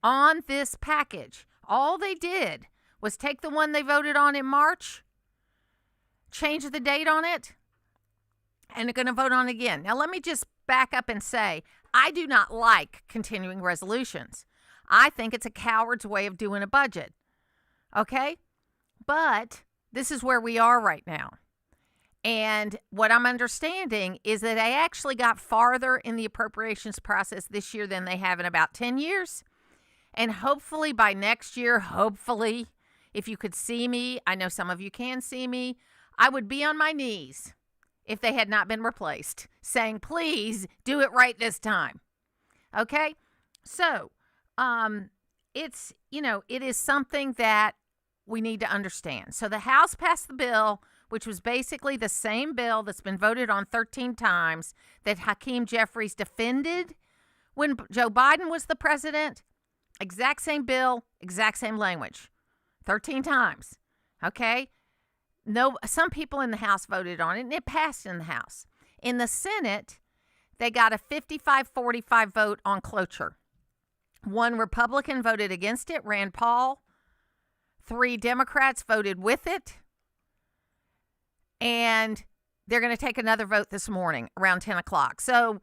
on this package. All they did was take the one they voted on in March, change the date on it, and they're going to vote on it again. Now, let me just back up and say, I do not like continuing resolutions. I think it's a coward's way of doing a budget. Okay? But this is where we are right now. And what I'm understanding is that they actually got farther in the appropriations process this year than they have in about 10 years. And hopefully by next year, hopefully, if you could see me, I know some of you can see me, I would be on my knees if they had not been replaced, saying, please do it right this time. Okay? So, it's, it is something that we need to understand. So the House passed the bill, which was basically the same bill that's been voted on 13 times that Hakeem Jeffries defended when Joe Biden was the president. Exact same bill, exact same language. 13 times. Okay? No, some people in the House voted on it, and it passed in the House. In the Senate, they got a 55-45 vote on cloture. One Republican voted against it, Rand Paul. 3 Democrats voted with it. And they're going to take another vote this morning around 10 o'clock. So,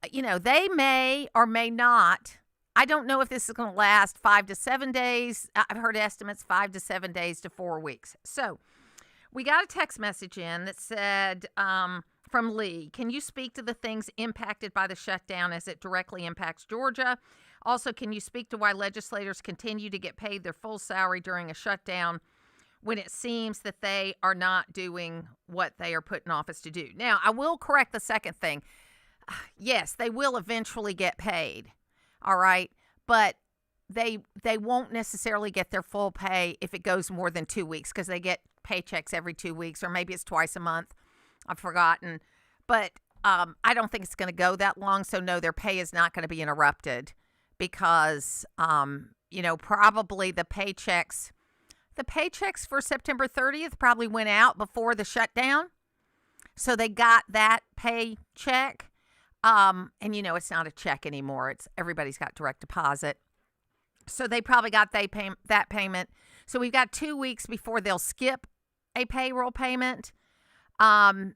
they may or may not. I don't know if this is going to last 5 to 7 days. I've heard estimates 5 to 7 days to 4 weeks. So we got a text message in that said from Lee, can you speak to the things impacted by the shutdown as it directly impacts Georgia? Also, can you speak to why legislators continue to get paid their full salary during a shutdown when it seems that they are not doing what they are put in office to do? Now, I will correct the second thing. Yes, they will eventually get paid, all right? But they won't necessarily get their full pay if it goes more than 2 weeks because they get paychecks every 2 weeks, or maybe it's twice a month. I've forgotten. But I don't think it's going to go that long, so no, their pay is not going to be interrupted because, probably the paychecks for September 30th probably went out before the shutdown. So they got that paycheck. And it's not a check anymore. It's everybody's got direct deposit. So they probably got that payment. So we've got 2 weeks before they'll skip a payroll payment. And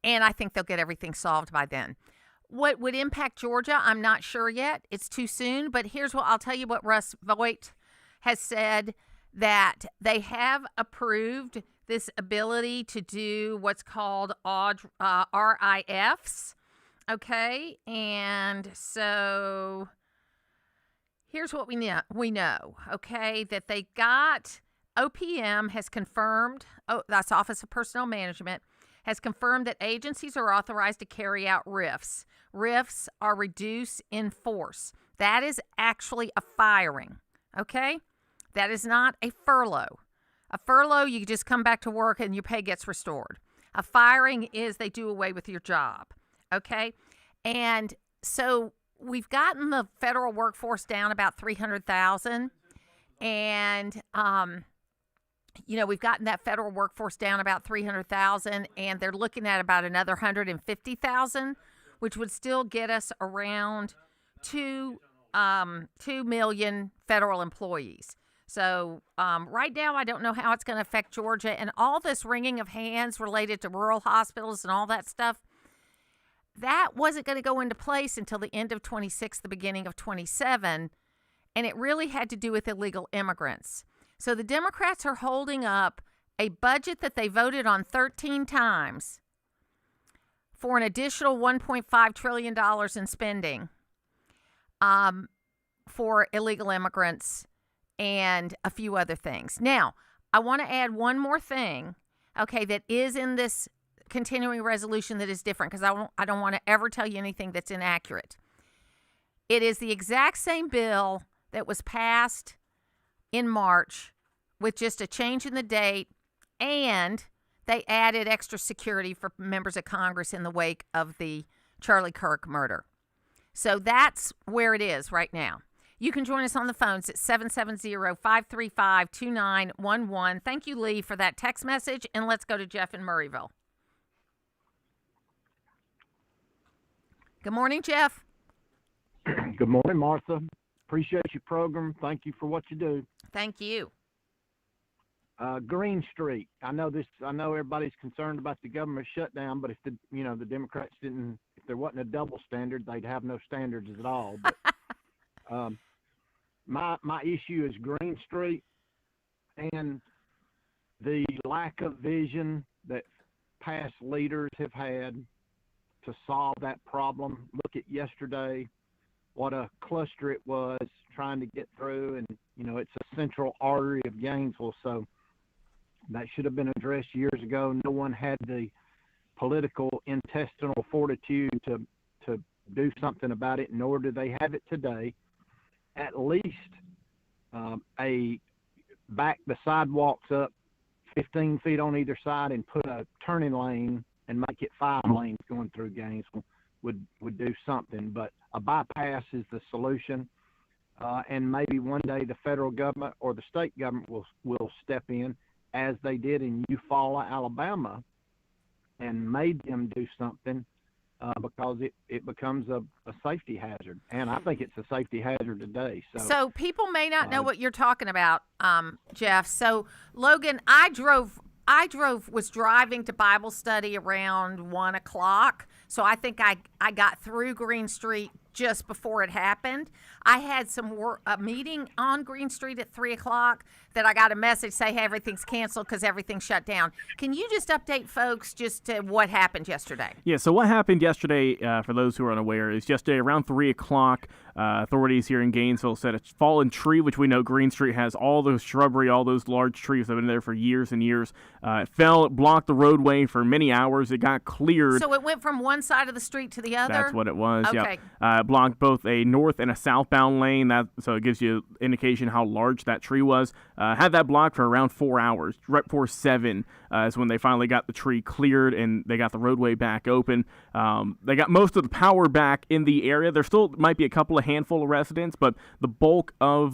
I think they'll get everything solved by then. What would impact Georgia, I'm not sure yet. It's too soon. But here's what I'll tell you what Russ Vought has said, that they have approved this ability to do what's called RIFs. Okay, and so here's what we know, okay, that they got, OPM has confirmed, that's Office of Personnel Management, has confirmed that agencies are authorized to carry out RIFs. RIFs are reduce in force. That is actually a firing, okay? That is not a furlough. A furlough, you just come back to work and your pay gets restored. A firing is they do away with your job, okay? And so we've gotten the federal workforce down about 300,000. And, we've gotten that federal workforce down about 300,000. And they're looking at about another 150,000, which would still get us around 2 million federal employees. So right now, I don't know how it's going to affect Georgia. And all this wringing of hands related to rural hospitals and all that stuff, that wasn't going to go into place until the end of 26, the beginning of 27. And it really had to do with illegal immigrants. So the Democrats are holding up a budget that they voted on 13 times for an additional $1.5 trillion in spending for illegal immigrants and a few other things. Now, I want to add one more thing, okay, that is in this continuing resolution that is different because I don't want to ever tell you anything that's inaccurate. It is the exact same bill that was passed in March with just a change in the date, and they added extra security for members of Congress in the wake of the Charlie Kirk murder. So that's where it is right now. You can join us on the phones at 770-535-2911. Thank you, Lee, for that text message, and let's go to Jeff in Murrayville. Good morning, Jeff. Good morning, Martha. Appreciate your program. Thank you for what you do. Thank you. Green Street. I know everybody's concerned about the government shutdown, but if the Democrats if there wasn't a double standard, they'd have no standards at all. But my issue is Green Street and the lack of vision that past leaders have had to solve that problem. Look at yesterday, what a cluster it was trying to get through, and it's a central artery of Gainesville, so that should have been addressed years ago. No one had the political intestinal fortitude to do something about it, nor do they have it today. At least back the sidewalks up 15 feet on either side and put a turning lane and make it 5 lanes going through Gainesville would do something. But a bypass is the solution, and maybe one day the federal government or the state government will step in, as they did in Eufaula, Alabama, and made them do something because it becomes a safety hazard. And I think it's a safety hazard today. So people may not know what you're talking about, Jeff. So, Logan, was driving to Bible study around 1 o'clock. So I think I got through Green Street just before it happened. I had a meeting on Green Street at 3 o'clock that I got a message say, hey, everything's canceled because everything's shut down. Can you just update folks just to what happened yesterday? Yeah, so what happened yesterday, for those who are unaware, is yesterday around 3 o'clock, authorities here in Gainesville said a fallen tree, which we know Green Street has all those shrubbery, all those large trees that have been there for years and years. It fell, it blocked the roadway for many hours. It got cleared. So it went from one side of the street to the other? That's what it was, okay. It blocked both a north and a southbound lane, so it gives you indication how large that tree was. Had that blocked for around 4 hours. Right before 7 is when they finally got the tree cleared and they got the roadway back open. They got most of the power back in the area. There still might be a handful of residents, but the bulk of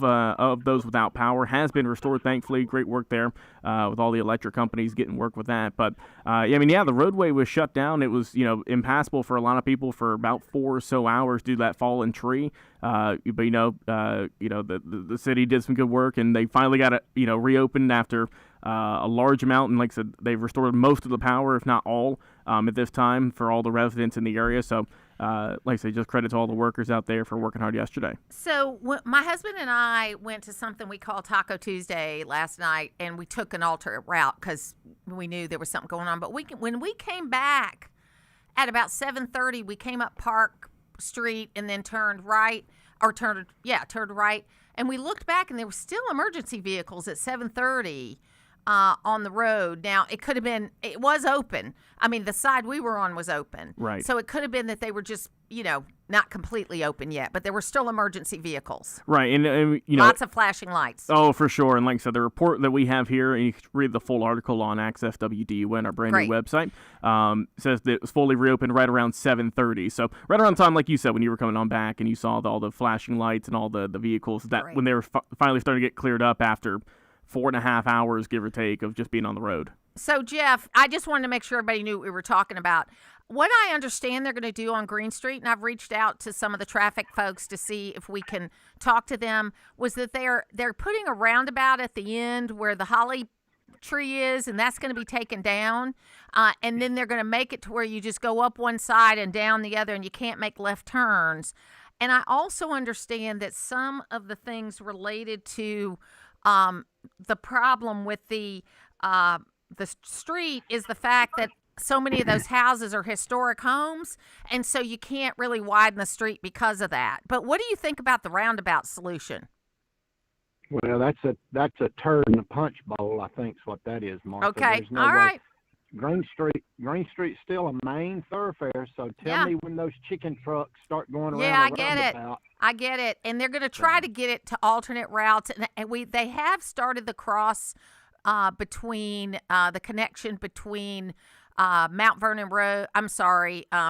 those without power has been restored, thankfully. Great work there with all the electric companies getting work with that. But, the roadway was shut down. It was, impassable for a lot of people for about 4 or so hours due to that fallen tree. But the city did some good work, and they finally got it, reopened after a large amount. And like I said, they've restored most of the power, if not all, at this time for all the residents in the area. So, like I said, just credit to all the workers out there for working hard yesterday. So my husband and I went to something we call Taco Tuesday last night, and we took an alternate route because we knew there was something going on. But when we came back at about 7:30, we came up Park Street and then turned right, and we looked back, and there were still emergency vehicles at 7:30 on the road. Now, it was open. I mean, the side we were on was open. Right. So it could have been that they were just, not completely open yet, but there were still emergency vehicles. Right. And lots of flashing lights. Oh, for sure. And like I said, the report that we have here, and you can read the full article on Access WDUN, our brand new website, says that it was fully reopened right around 7:30. So right around the time, like you said, when you were coming on back and you saw all the flashing lights and all the vehicles, when they were finally starting to get cleared up after 4.5 hours, give or take, of just being on the road. So, Jeff, I just wanted to make sure everybody knew what we were talking about. What I understand they're going to do on Green Street, and I've reached out to some of the traffic folks to see if we can talk to them, was that they're putting a roundabout at the end where the holly tree is, and that's going to be taken down. And then they're going to make it to where you just go up one side and down the other, and you can't make left turns. And I also understand that some of the things related to the problem with the street is the fact that so many of those houses are historic homes, and so you can't really widen the street because of that. But what do you think about the roundabout solution? Well, that's a turd in the punch bowl, I think is what that is, Martha. Okay, all right. Green Street's still a main thoroughfare, so tell me when those chicken trucks start going around. Yeah, I get it. And they're going to try to get it to alternate routes, and they have started the cross between the connection between Mount Vernon Road,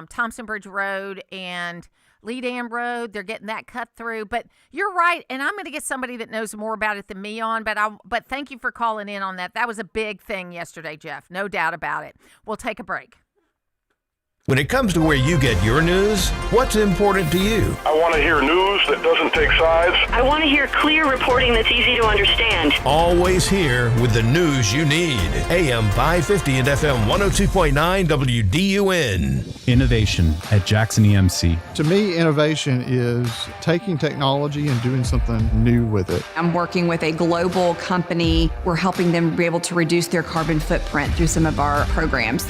Thompson Bridge Road and Lee Dam Road. They're getting that cut through. But you're right, and I'm going to get somebody that knows more about it than me on, but thank you for calling in on that. That was a big thing yesterday, Jeff. No doubt about it. We'll take a break. When it comes to where you get your news, what's important to you? I want to hear news that doesn't take sides. I want to hear clear reporting that's easy to understand. Always here with the news you need. AM 550 and FM 102.9 WDUN. Innovation at Jackson EMC. To me, innovation is taking technology and doing something new with it. I'm working with a global company. We're helping them be able to reduce their carbon footprint through some of our programs.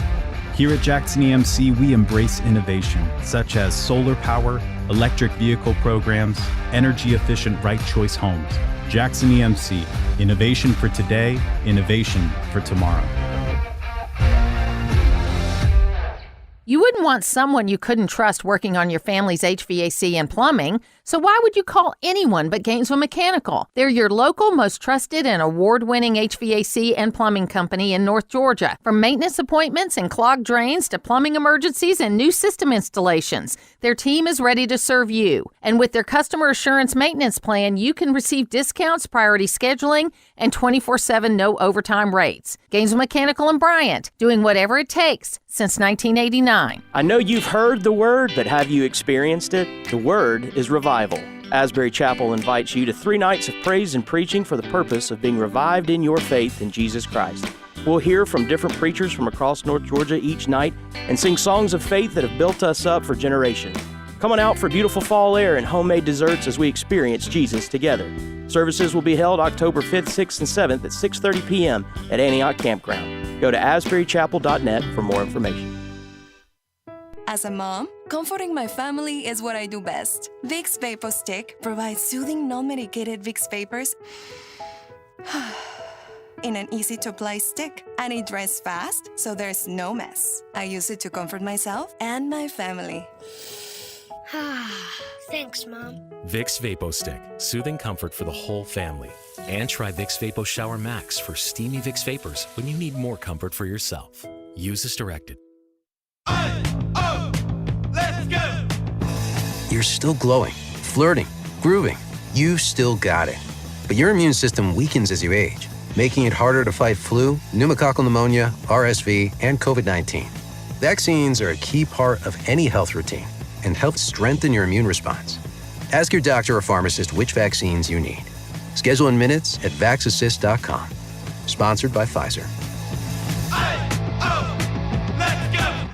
Here at Jackson EMC, we embrace innovation, such as solar power, electric vehicle programs, energy-efficient right choice homes. Jackson EMC, innovation for today, innovation for tomorrow. You wouldn't want someone you couldn't trust working on your family's HVAC and plumbing, so why would you call anyone but Gainesville Mechanical? They're your local, most trusted and award-winning HVAC and plumbing company in North Georgia. From maintenance appointments and clogged drains to plumbing emergencies and new system installations, their team is ready to serve you. And with their customer assurance maintenance plan, you can receive discounts, priority scheduling, and 24/7 no overtime rates. Gainesville Mechanical and Bryant, doing whatever it takes since 1989. I know you've heard the word, but have you experienced it? The word is revival. Asbury Chapel invites you to 3 nights of praise and preaching for the purpose of being revived in your faith in Jesus Christ. We'll hear from different preachers from across North Georgia each night and sing songs of faith that have built us up for generations. Come on out for beautiful fall air and homemade desserts as we experience Jesus together. Services will be held October 5th, 6th, and 7th at 6:30 p.m. at Antioch Campground. Go to asburychapel.net for more information. As a mom, comforting my family is what I do best. Vicks Vapor Stick provides soothing, non-medicated Vicks vapors in an easy-to-apply stick, and it dries fast, so there's no mess. I use it to comfort myself and my family. Thanks, Mom. Vicks Vapo Stick, soothing comfort for the whole family. And try Vicks Vapo Shower Max for steamy Vicks Vapors when you need more comfort for yourself. Use as directed. Let's go! You're still glowing, flirting, grooving. You've still got it. But your immune system weakens as you age, making it harder to fight flu, pneumococcal pneumonia, RSV, and COVID-19. Vaccines are a key part of any health routine and help strengthen your immune response. Ask your doctor or pharmacist which vaccines you need. Schedule in minutes at vaxassist.com. Sponsored by Pfizer.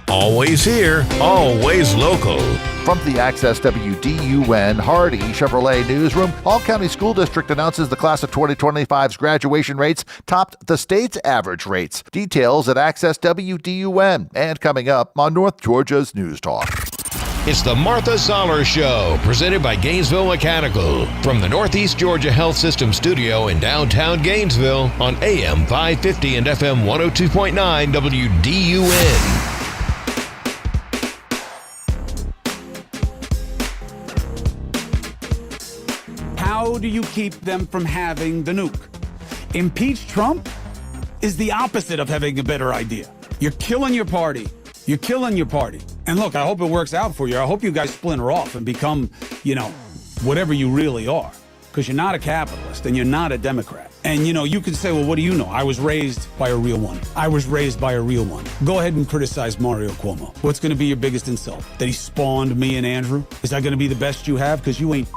Always here, always local. From the Access WDUN Hardy Chevrolet Newsroom, Hall County School District announces the class of 2025's graduation rates topped the state's average rates. Details at Access WDUN. And coming up on North Georgia's News Talk. It's the Martha Zoller Show, presented by Gainesville Mechanical. From the Northeast Georgia Health System studio in downtown Gainesville on AM 550 and FM 102.9 WDUN. How do you keep them from having the nuke? Impeach Trump is the opposite of having a better idea. You're killing your party. You're killing your party. And look, I hope it works out for you. I hope you guys splinter off and become, whatever you really are. Because you're not a capitalist and you're not a Democrat. And, you can say, well, what do you know? I was raised by a real one. I was raised by a real one. Go ahead and criticize Mario Cuomo. What's going to be your biggest insult? That he spawned me and Andrew? Is that going to be the best you have? Because you ain't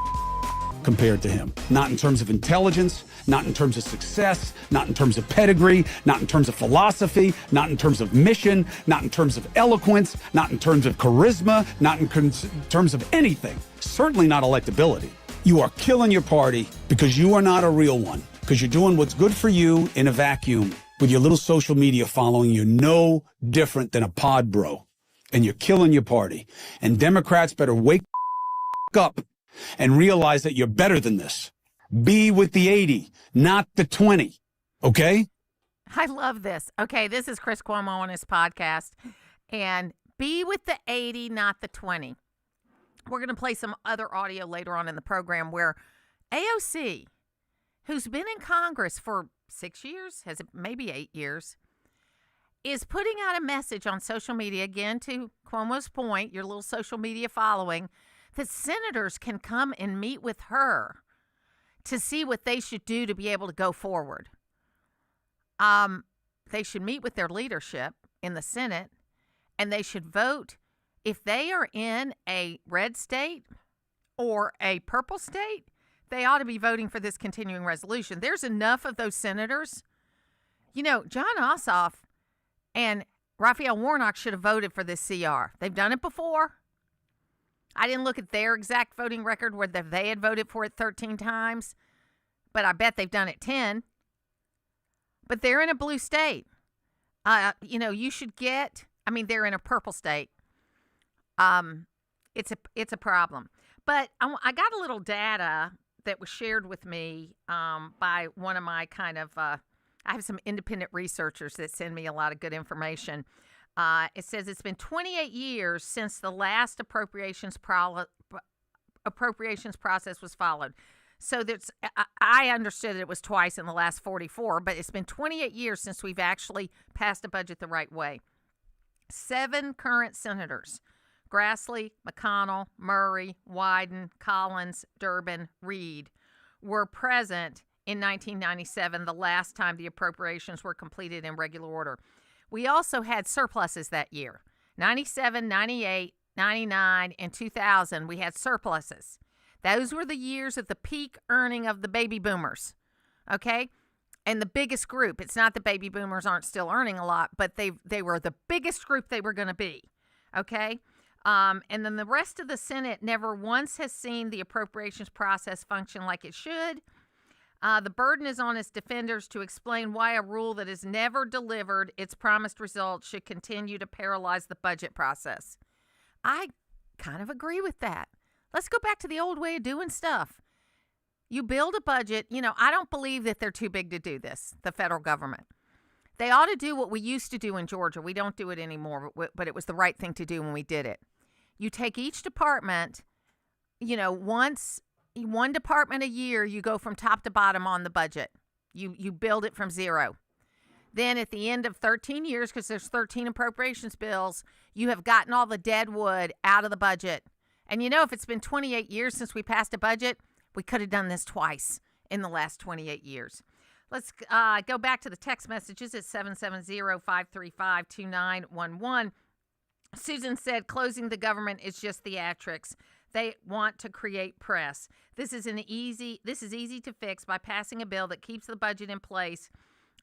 compared to him. Not in terms of intelligence, not in terms of success, not in terms of pedigree, not in terms of philosophy, not in terms of mission, not in terms of eloquence, not in terms of charisma, not in terms of anything. Certainly not electability. You are killing your party because you are not a real one, because you're doing what's good for you in a vacuum with your little social media following. You're no different than a pod bro, and you're killing your party. And Democrats better wake up and realize that you're better than this. Be with the 80, not the 20. Okay? I love this. Okay, this is Chris Cuomo on his podcast. And be with the 80, not the 20. We're going to play some other audio later on in the program where AOC, who's been in Congress for 6 years, maybe 8 years, is putting out a message on social media, again, to Cuomo's point, your little social media following, that senators can come and meet with her to see what they should do to be able to go forward. They should meet with their leadership in the Senate, and they should vote if they are in a red state or a purple state, they ought to be voting for this continuing resolution. There's enough of those senators. You know, John Ossoff and Raphael Warnock should have voted for this CR. They've done it before. I didn't look at their exact voting record whether they had voted for it 13 times, but I bet they've done it 10. But they're in a blue state. You know, you should get, I mean, they're in a purple state. It's a problem. But I got a little data that was shared with me by one of my kind of, I have some independent researchers that send me a lot of good information. It says it's been 28 years since the last appropriations process was followed. So I understood that it was twice in the last 44, but it's been 28 years since we've actually passed a budget the right way. 7 current senators, Grassley, McConnell, Murray, Wyden, Collins, Durbin, Reed, were present in 1997, the last time the appropriations were completed in regular order. We also had surpluses that year. 97, 98, 99, and 2000, we had surpluses. Those were the years of the peak earning of the baby boomers, okay? And the biggest group. It's not the baby boomers aren't still earning a lot, but they were the biggest group they were going to be, okay? And then the rest of the Senate never once has seen the appropriations process function like it should. The burden is on its defenders to explain why a rule that has never delivered its promised results should continue to paralyze the budget process. I kind of agree with that. Let's go back to the old way of doing stuff. You build a budget. You know, I don't believe that they're too big to do this, the federal government. They ought to do what we used to do in Georgia. We don't do it anymore, but it was the right thing to do when we did it. You take each department, you know, one department a year, you go from top to bottom on the budget. You build it from zero. Then at the end of 13 years, because there's 13 appropriations bills, you have gotten all the dead wood out of the budget. And you know, if it's been 28 years since we passed a budget, we could have done this twice in the last 28 years. Let's go back to the text messages at 770-535-2911. Susan said, closing the government is just theatrics. They want to create press. This is easy to fix by passing a bill that keeps the budget in place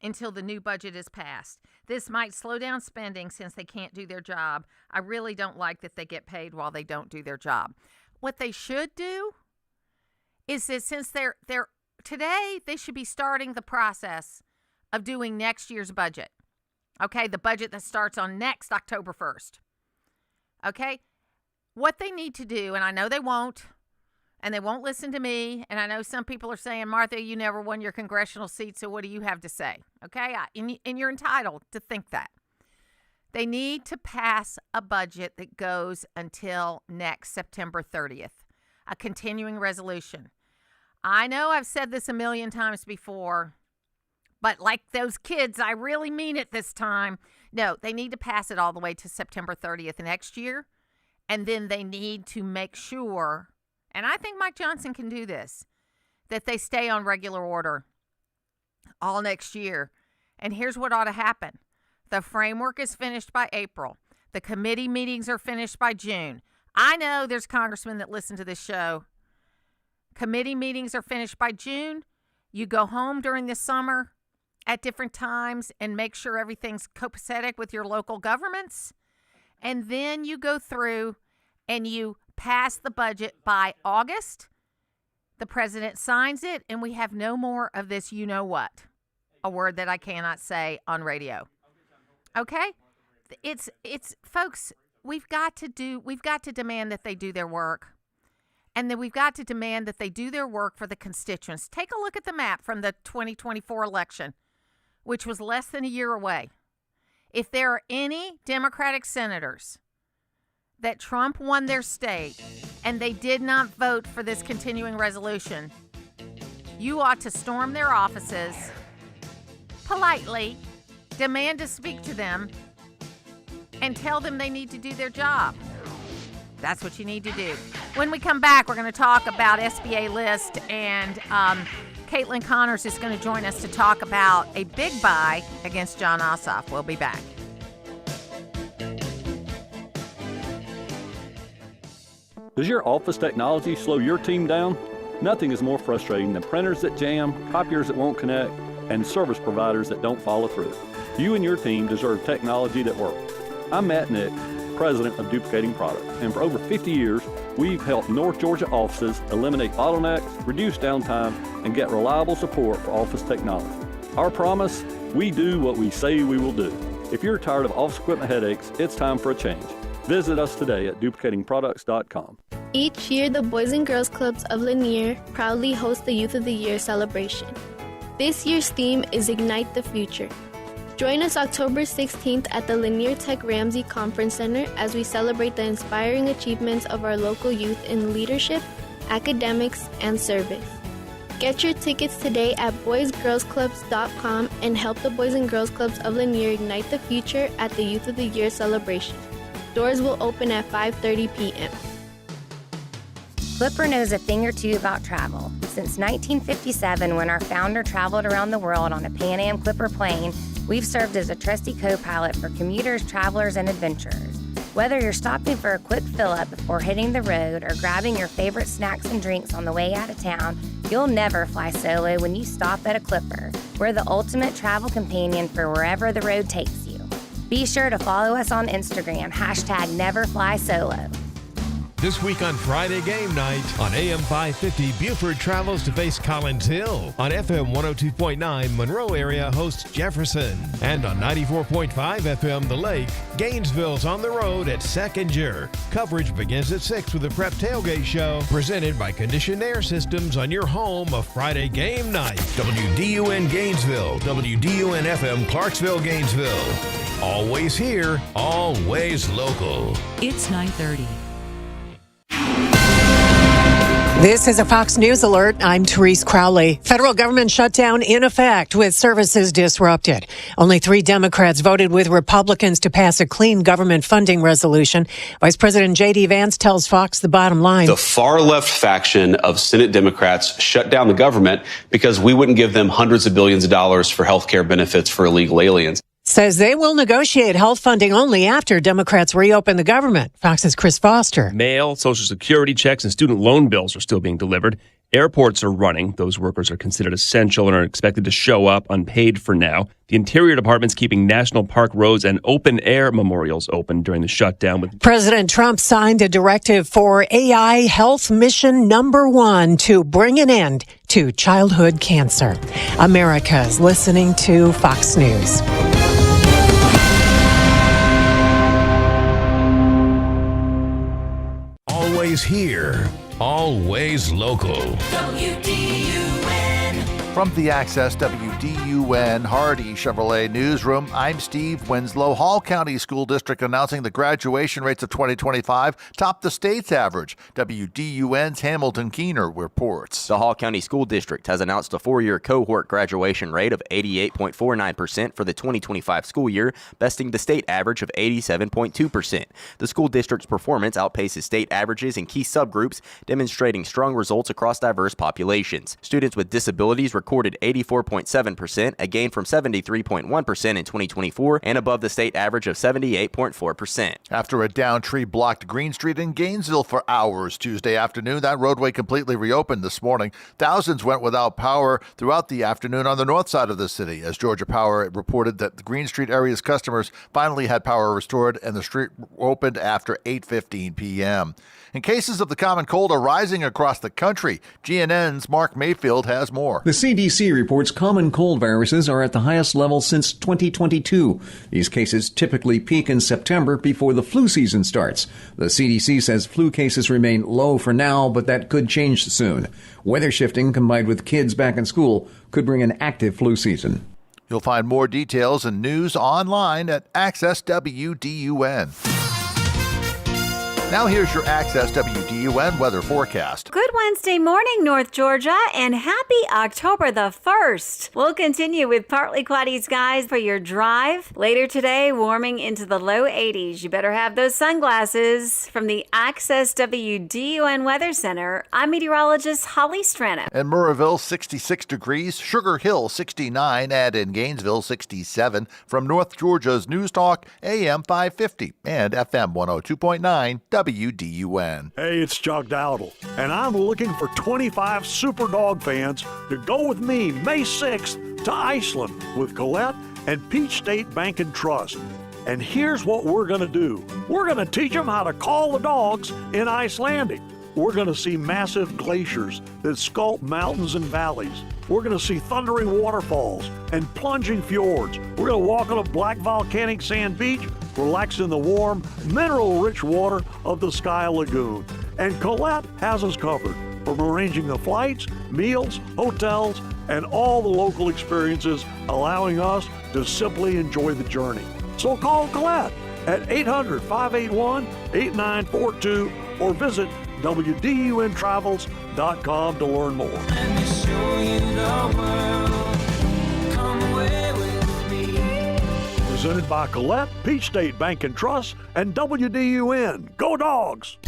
until the new budget is passed. This might slow down spending since they can't do their job. I really don't like that they get paid while they don't do their job. What they should do is that since they're today, they should be starting the process of doing next year's budget. Okay, the budget that starts on next October 1st. Okay? What they need to do, and I know they won't, and they won't listen to me, and I know some people are saying, Martha, you never won your congressional seat, so what do you have to say? Okay? And you're entitled to think that. They need to pass a budget that goes until next September 30th, a continuing resolution. I know I've said this a million times before, but like those kids, I really mean it this time. No, they need to pass it all the way to September 30th next year. And then they need to make sure, and I think Mike Johnson can do this, that they stay on regular order all next year. And here's what ought to happen. The framework is finished by April. The committee meetings are finished by June. I know there's congressmen that listen to this show. Committee meetings are finished by June. You go home during the summer at different times and make sure everything's copacetic with your local governments. And then you go through and you pass the budget by August. The president signs it, and we have no more of this you know what, a word that I cannot say on radio. Okay? It's folks, we've got to demand that they do their work. And then we've got to demand that they do their work for the constituents. Take a look at the map from the 2024 election, which was less than a year away. If there are any Democratic senators that Trump won their state and they did not vote for this continuing resolution, you ought to storm their offices, politely demand to speak to them, and tell them they need to do their job. That's what you need to do. When we come back, we're going to talk about SBA list, and Caitlin Connors is going to join us to talk about a big buy against John Ossoff. We'll be back. Does your office technology slow your team down? Nothing is more frustrating than printers that jam, copiers that won't connect, and service providers that don't follow through. You and your team deserve technology that works. I'm Matt Nick, president of Duplicating Products, and for over 50 years, we've helped North Georgia offices eliminate bottlenecks, reduce downtime, and get reliable support for office technology. Our promise, we do what we say we will do. If you're tired of office equipment headaches, it's time for a change. Visit us today at duplicatingproducts.com. Each year, the Boys and Girls Clubs of Lanier proudly host the Youth of the Year celebration. This year's theme is Ignite the Future. Join us October 16th at the Lanier Tech Ramsey Conference Center as we celebrate the inspiring achievements of our local youth in leadership, academics, and service. Get your tickets today at boysgirlsclubs.com and help the Boys and Girls Clubs of Lanier ignite the future at the Youth of the Year celebration. Doors will open at 5:30 p.m. Clipper knows a thing or two about travel. Since 1957, when our founder traveled around the world on a Pan Am Clipper plane, we've served as a trusty co-pilot for commuters, travelers, and adventurers. Whether you're stopping for a quick fill-up before hitting the road or grabbing your favorite snacks and drinks on the way out of town, you'll never fly solo when you stop at a Clipper. We're the ultimate travel companion for wherever the road takes you. Be sure to follow us on Instagram, #NeverFlySolo. This week on Friday Game Night on AM 550, Buford travels to face Collins Hill. On FM 102.9, Monroe area hosts Jefferson. And on 94.5 FM, The Lake, Gainesville's on the road at Seconder. Coverage begins at 6 with a prep tailgate show presented by Conditioned Air Systems on your home of Friday Game Night. WDUN Gainesville, WDUN FM Clarksville, Gainesville. Always here, always local. It's 9:30. This is a Fox News alert. I'm Therese Crowley. Federal government shutdown in effect with services disrupted. Only 3 Democrats voted with Republicans to pass a clean government funding resolution. Vice President J.D. Vance tells Fox the bottom line. The far left faction of Senate Democrats shut down the government because we wouldn't give them hundreds of billions of dollars for health care benefits for illegal aliens. Says they will negotiate health funding only after Democrats reopen the government. Fox's Chris Foster. Mail, Social Security checks, and student loan bills are still being delivered. Airports are running. Those workers are considered essential and are expected to show up unpaid for now. The Interior Department's keeping national park roads and open-air memorials open during the shutdown. President Trump signed a directive for AI Health Mission Number 1 to bring an end to childhood cancer. America's listening to Fox News. Always here, always local. From the Access WDUN Hardy Chevrolet Newsroom, I'm Steve Winslow. Hall County School District announcing the graduation rates of 2025 topped the state's average. WDUN's Hamilton Keener reports. The Hall County School District has announced a 4-year cohort graduation rate of 88.49% for the 2025 school year, besting the state average of 87.2%. The school district's performance outpaces state averages in key subgroups, demonstrating strong results across diverse populations. Students with disabilities recorded 84.7%, a gain from 73.1% in 2024 and above the state average of 78.4%. After a downed tree blocked Green Street in Gainesville for hours Tuesday afternoon, that roadway completely reopened this morning. Thousands went without power throughout the afternoon on the north side of the city, as Georgia Power reported that the Green Street area's customers finally had power restored and the street opened after 8:15 p.m. And cases of the common cold are rising across the country. GNN's Mark Mayfield has more. The CDC reports common cold viruses are at the highest level since 2022. These cases typically peak in September before the flu season starts. The CDC says flu cases remain low for now, but that could change soon. Weather shifting combined with kids back in school could bring an active flu season. You'll find more details and news online at Access WDUN. Now here's your Access WDUN weather forecast. Good Wednesday morning, North Georgia, and happy October the 1st. We'll continue with partly cloudy skies for your drive. Later today, warming into the low 80s. You better have those sunglasses. From the Access WDUN Weather Center, I'm meteorologist Holly Strana. In Murrayville, 66 degrees. Sugar Hill, 69. And in Gainesville, 67. From North Georgia's News Talk, AM 550 and FM 102.9 WDUN. Hey, it's Chuck Dowdle, and I'm looking for 25 Super Dog fans to go with me May 6th to Iceland with Colette and Peach State Bank and Trust. And here's what we're going to do. We're going to teach them how to call the dogs in Icelandic. We're going to see massive glaciers that sculpt mountains and valleys. We're going to see thundering waterfalls and plunging fjords. We're going to walk on a black volcanic sand beach, relax in the warm, mineral-rich water of the Sky Lagoon. And Colette has us covered, from arranging the flights, meals, hotels, and all the local experiences, allowing us to simply enjoy the journey. So call Colette at 800-581-8942 or visit WDUNtravels.com to learn more. Let me show you the world. Come away with me. Presented by Colette, Peach State Bank and Trust, and WDUN. Go Dogs!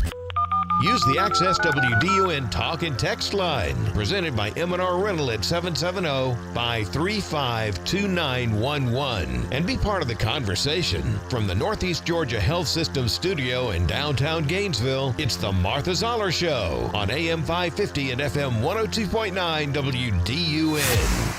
Use the Access WDUN talk and text line, presented by M&R Rental at 770-535-2911, and be part of the conversation. From the Northeast Georgia Health System studio in downtown Gainesville, it's the Martha Zoller Show on AM 550 and FM 102.9 WDUN.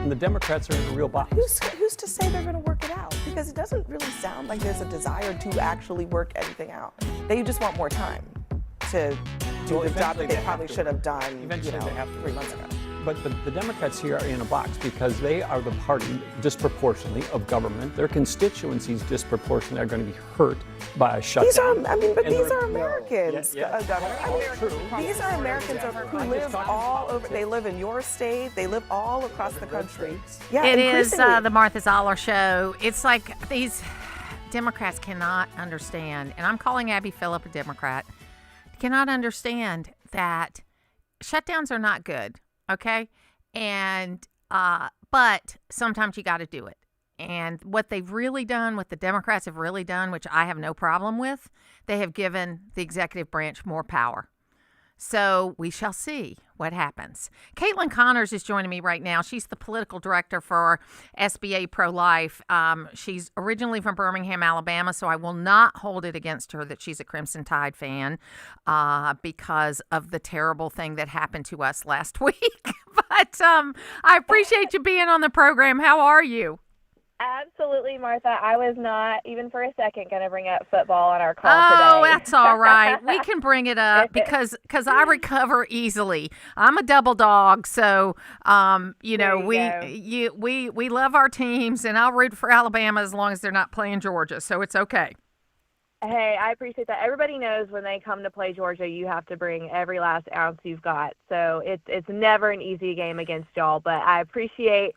The Democrats are in a real box. Who's to say they're going to work it out? Because it doesn't really sound like there's a desire to actually work anything out. They just want more time to do the job that they probably should have done, Eventually they have to 3 months ago. But the Democrats here are in a box because they are the party disproportionately of government. Their constituencies disproportionately are going to be hurt by a shutdown. These are Americans, Governor. True. These are Americans who live all over. They live in your state. They live all across the country. Yeah, it is the Martha Zoller Show. It's like these Democrats cannot understand, and I'm calling Abby Phillip a Democrat, cannot understand that shutdowns are not good. Okay. And, but sometimes you got to do it. And what they've really done, what the Democrats have really done, which I have no problem with, they have given the executive branch more power. So we shall see what happens. Caitlin Connors is joining me right now. She's the political director for SBA Pro-Life. She's originally from Birmingham, Alabama, so I will not hold it against her that she's a Crimson Tide fan because of the terrible thing that happened to us last week. But I appreciate you being on the program. How are you? Absolutely, Martha. I was not even for a second going to bring up football on our call today. Oh, that's all right. We can bring it up because I recover easily. I'm a double dog, so we love our teams, and I'll root for Alabama as long as they're not playing Georgia, so it's okay. Hey, I appreciate that. Everybody knows when they come to play Georgia, you have to bring every last ounce you've got. So it's never an easy game against y'all, but I appreciate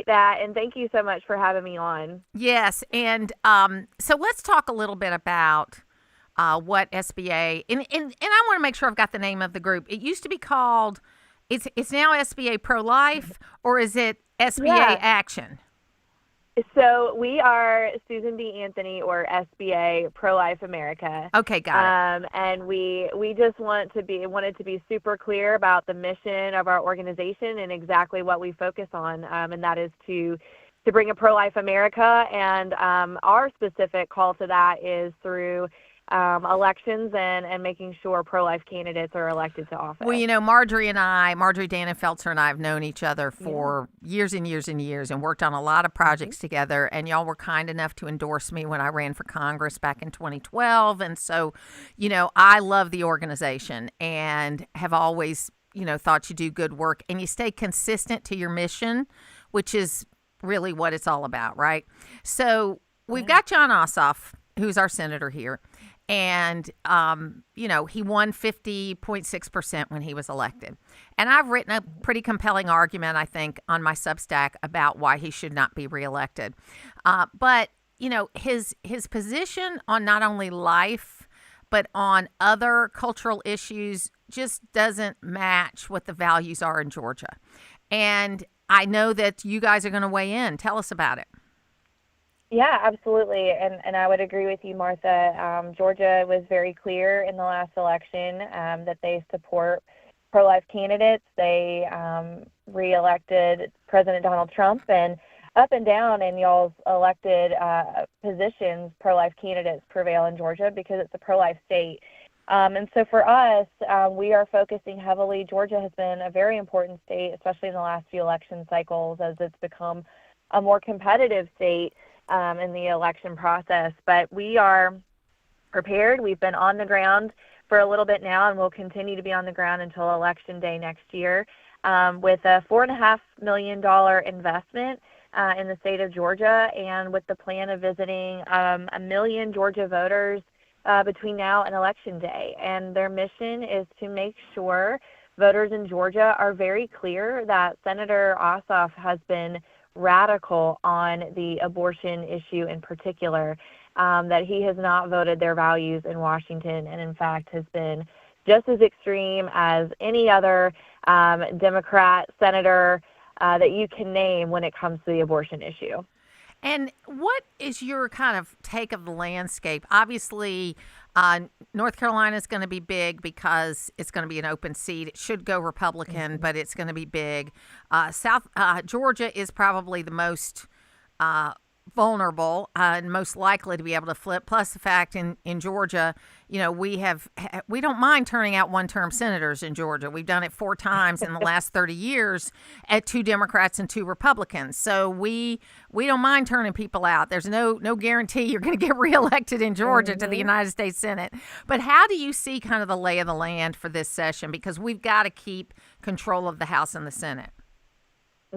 that, and thank you so much for having me on. Yes, and so let's talk a little bit about what SBA, and I want to make sure I've got the name of the group. It used to be called, it's now SBA Pro-Life, or is it SBA Action? So we are Susan B. Anthony, or SBA Pro-Life America. Okay, got it. And we just wanted to be super clear about the mission of our organization and exactly what we focus on, and that is to bring a pro-life America. And our specific call to that is through elections and making sure pro-life candidates are elected to office. Well, Marjorie Dannenfelser and I have known each other for years and years and years and worked on a lot of projects together. And y'all were kind enough to endorse me when I ran for Congress back in 2012. And so, I love the organization and have always, thought you do good work and you stay consistent to your mission, which is really what it's all about, right? So we've got Jon Ossoff, who's our senator here. And, he won 50.6% when he was elected. And I've written a pretty compelling argument, I think, on my Substack about why he should not be reelected. But, his position on not only life, but on other cultural issues just doesn't match what the values are in Georgia. And I know that you guys are going to weigh in. Tell us about it. Yeah, absolutely. And I would agree with you, Martha. Georgia was very clear in the last election that they support pro-life candidates. They reelected President Donald Trump. And up and down in y'all's elected positions, pro-life candidates prevail in Georgia because it's a pro-life state. And so for us, we are focusing heavily. Georgia has been a very important state, especially in the last few election cycles, as it's become a more competitive state in the election process. But we are prepared. We've been on the ground for a little bit now, and we'll continue to be on the ground until Election Day next year with a $4.5 million investment in the state of Georgia, and with the plan of visiting 1 million Georgia voters between now and Election Day. And their mission is to make sure voters in Georgia are very clear that Senator Ossoff has been radical on the abortion issue in particular, that he has not voted their values in Washington, and in fact has been just as extreme as any other Democrat senator that you can name when it comes to the abortion issue. And what is your kind of take of the landscape? Obviously, North Carolina is going to be big because it's going to be an open seat. It should go Republican, but it's going to be big. Georgia is probably the most vulnerable and most likely to be able to flip. Plus the fact in Georgia, you know, we don't mind turning out one-term senators in Georgia. We've done it 4 times in the last 30 years at 2 Democrats and 2 Republicans. So we don't mind turning people out. There's no guarantee you're going to get reelected in Georgia to the United States Senate. But how do you see kind of the lay of the land for this session? Because we've got to keep control of the House and the Senate.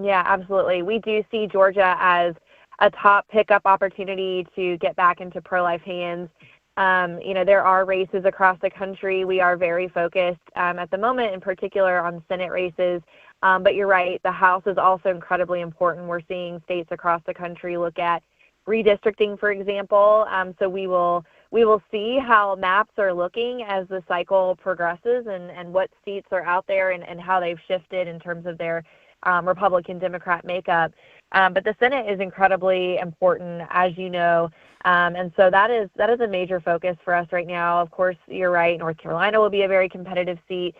Yeah, absolutely. We do see Georgia as a top pickup opportunity to get back into pro-life hands. You know, there are races across the country. We are very focused at the moment, in particular, on Senate races. But you're right, the House is also incredibly important. We're seeing states across the country look at redistricting, for example. So we will see how maps are looking as the cycle progresses, and what seats are out there, and how they've shifted in terms of their Republican-Democrat makeup. But the Senate is incredibly important, as you know, and so that is a major focus for us right now. Of course, you're right, North Carolina will be a very competitive seat.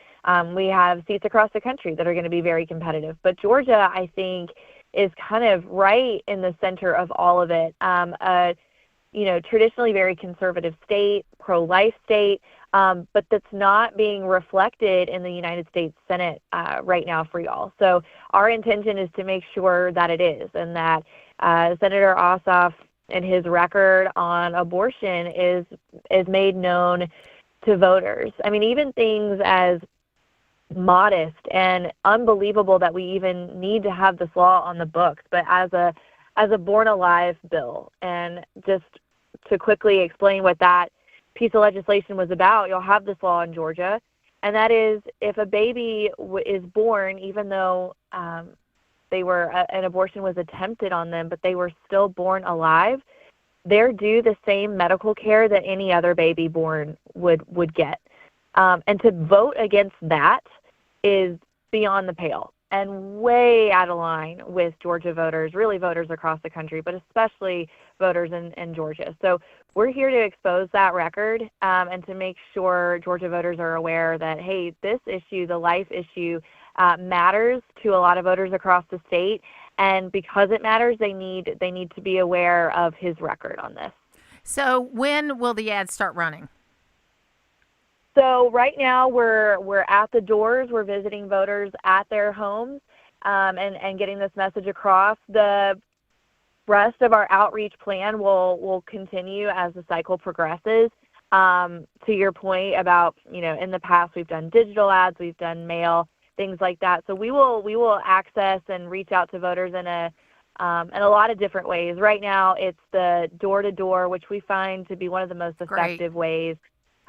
We have seats across the country that are going to be very competitive. But Georgia, I think, is kind of right in the center of all of it. You know, traditionally very conservative state, pro-life state, but that's not being reflected in the United States Senate right now for y'all. So our intention is to make sure that it is, and that Senator Ossoff and his record on abortion is made known to voters. I mean, even things as modest and unbelievable that we even need to have this law on the books, but as a Born Alive bill. And just to quickly explain what that piece of legislation was about, you'll have this law in Georgia, and that is if a baby is born, even though an abortion was attempted on them, but they were still born alive, they're due the same medical care that any other baby born would get. And to vote against that is beyond the pale and way out of line with Georgia voters, really voters across the country, but especially voters in Georgia. So we're here to expose that record and to make sure Georgia voters are aware that, hey, this issue, the life issue, matters to a lot of voters across the state. And because it matters, they need to be aware of his record on this. So when will the ads start running? So right now we're at the doors. We're visiting voters at their homes and getting this message across. The rest of our outreach plan will continue as the cycle progresses. To your point about, you know, in the past we've done digital ads, we've done mail, things like that. So we will access and reach out to voters in a lot of different ways. Right now it's the door-to-door, which we find to be one of the most effective ways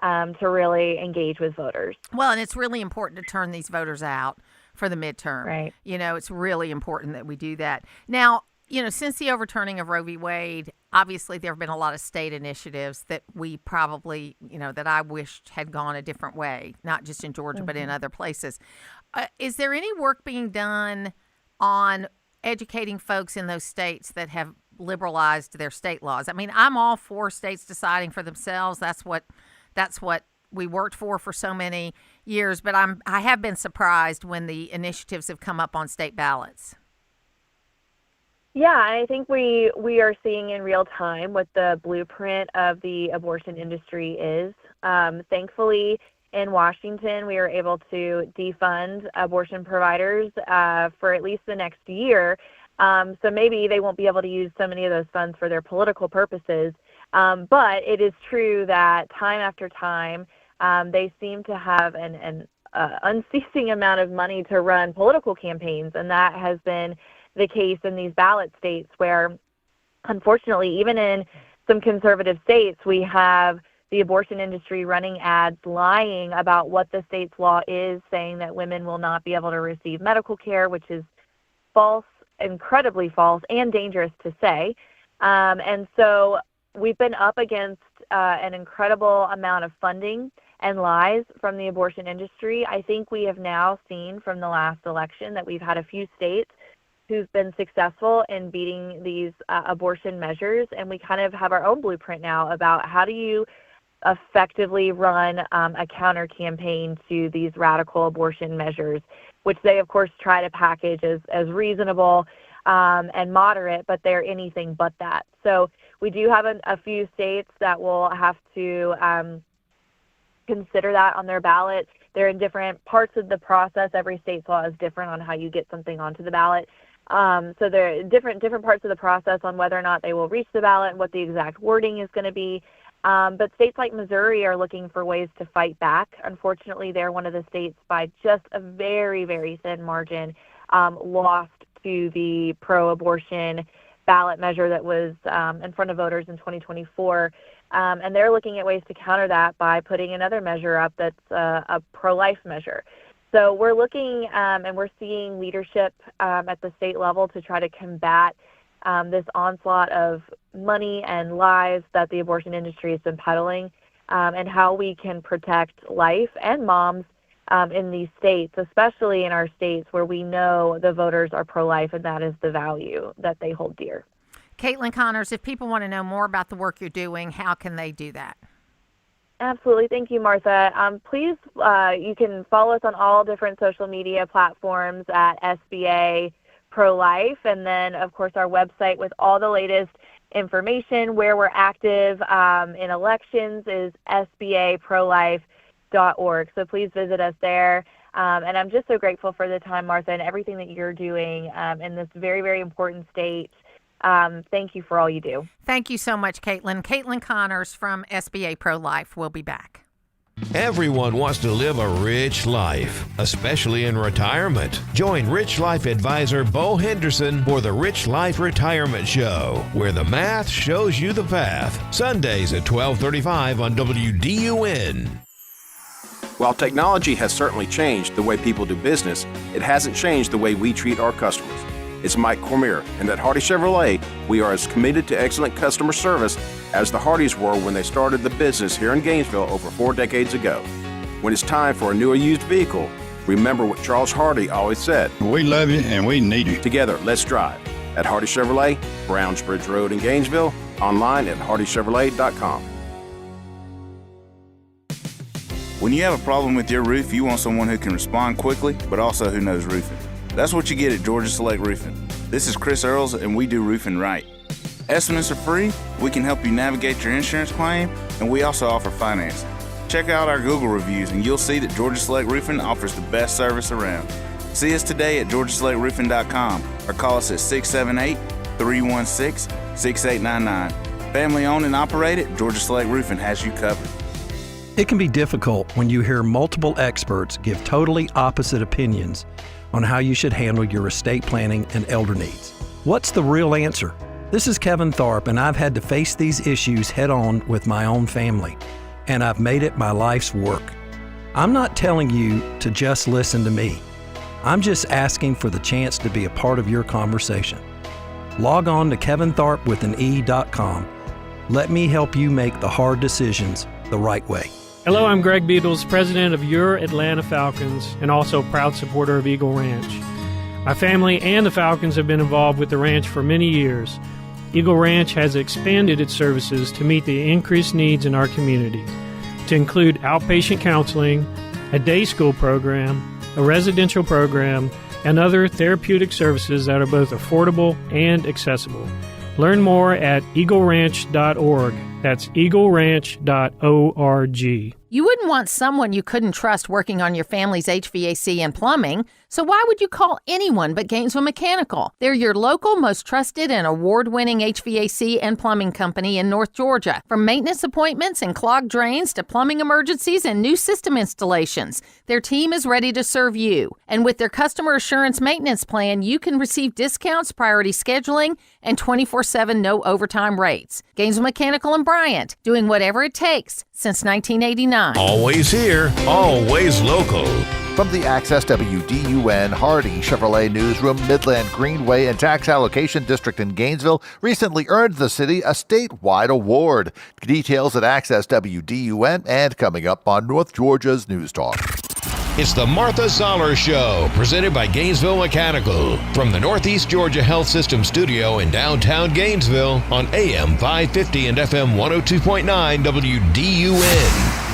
to really engage with voters. Well, and it's really important to turn these voters out for the midterm. Right. You know, it's really important that we do that. Now, you know, since the overturning of Roe v. Wade, obviously there have been a lot of state initiatives that we probably, you know, that I wished had gone a different way, not just in Georgia, but in other places. Is there any work being done on educating folks in those states that have liberalized their state laws? I mean, I'm all for states deciding for themselves. That's what we worked for so many years, but I have been surprised when the initiatives have come up on state ballots. Yeah, I think we are seeing in real time what the blueprint of the abortion industry is. Thankfully, in Washington, we are able to defund abortion providers for at least the next year. So maybe they won't be able to use so many of those funds for their political purposes. But it is true that time after time, they seem to have an unceasing amount of money to run political campaigns, and that has been the case in these ballot states where, unfortunately, even in some conservative states, we have the abortion industry running ads lying about what the state's law is, saying that women will not be able to receive medical care, which is false, incredibly false, and dangerous to say. And so we've been up against an incredible amount of funding and lies from the abortion industry. I think we have now seen from the last election that we've had a few states who've been successful in beating these abortion measures, and we kind of have our own blueprint now about how do you effectively run a counter campaign to these radical abortion measures, which they, of course, try to package as reasonable and moderate, but they're anything but that. So we do have a few states that will have to consider that on their ballot. They're in different parts of the process. Every state's law is different on how you get something onto the ballot. So there are different parts of the process on whether or not they will reach the ballot and what the exact wording is going to be. But states like Missouri are looking for ways to fight back. Unfortunately, they're one of the states by just a very, very thin margin lost to the pro-abortion ballot measure that was in front of voters in 2024. And they're looking at ways to counter that by putting another measure up that's a pro-life measure. So we're looking and we're seeing leadership at the state level to try to combat this onslaught of money and lies that the abortion industry has been peddling, and how we can protect life and moms in these states, especially in our states where we know the voters are pro-life and that is the value that they hold dear. Caitlin Connors, if people want to know more about the work you're doing, how can they do that? Absolutely. Thank you, Martha. Please, you can follow us on all different social media platforms at SBA Pro-Life, and then, of course, our website with all the latest information where we're active in elections is sbaprolife.org. So please visit us there. And I'm just so grateful for the time, Martha, and everything that you're doing in this very, very important state. Thank you for all you do. Thank you so much, Caitlin. Caitlin Connors from SBA Pro-Life. We'll be back. Everyone wants to live a rich life, especially in retirement. Join Rich Life advisor Bo Henderson for the Rich Life Retirement Show, where the math shows you the path. Sundays at 12:35 on WDUN. While technology has certainly changed the way people do business, it hasn't changed the way we treat our customers. It's Mike Cormier, and at Hardy Chevrolet, we are as committed to excellent customer service as the Hardys were when they started the business here in Gainesville over 4 decades ago. When it's time for a new or used vehicle, remember what Charles Hardy always said. We love you and we need you. Together, let's drive. At Hardy Chevrolet, Brownsbridge Road in Gainesville, online at hardychevrolet.com. When you have a problem with your roof, you want someone who can respond quickly, but also who knows roofing. That's what you get at Georgia Select Roofing. This is Chris Earls, and we do roofing right. Estimates are free, we can help you navigate your insurance claim, and we also offer financing. Check out our Google reviews, and you'll see that Georgia Select Roofing offers the best service around. See us today at georgiaselectroofing.com or call us at 678-316-6899. Family owned and operated, Georgia Select Roofing has you covered. It can be difficult when you hear multiple experts give totally opposite opinions on how you should handle your estate planning and elder needs. What's the real answer? This is Kevin Tharp, and I've had to face these issues head on with my own family, and I've made it my life's work. I'm not telling you to just listen to me. I'm just asking for the chance to be a part of your conversation. Log on to kevintharpwithane.com. Let me help you make the hard decisions the right way. Hello, I'm Greg Beatles, president of your Atlanta Falcons and also a proud supporter of Eagle Ranch. My family and the Falcons have been involved with the ranch for many years. Eagle Ranch has expanded its services to meet the increased needs in our community, to include outpatient counseling, a day school program, a residential program, and other therapeutic services that are both affordable and accessible. Learn more at eagleranch.org. That's eagleranch.org. You wouldn't want someone you couldn't trust working on your family's HVAC and plumbing, so why would you call anyone but Gainesville Mechanical? They're your local, most trusted and award-winning HVAC and plumbing company in North Georgia. From maintenance appointments and clogged drains to plumbing emergencies and new system installations, their team is ready to serve you. And with their customer assurance maintenance plan, you can receive discounts, priority scheduling, and 24/7 no overtime rates. Gainesville Mechanical and Bryant, doing whatever it takes since 1989. Always here, always local. From the Access WDUN Hardy Chevrolet Newsroom, Midland Greenway and Tax Allocation District in Gainesville recently earned the city a statewide award. Details at Access WDUN and coming up on North Georgia's News Talk. It's the Martha Zoller Show, presented by Gainesville Mechanical. From the Northeast Georgia Health System studio in downtown Gainesville on AM 550 and FM 102.9 WDUN.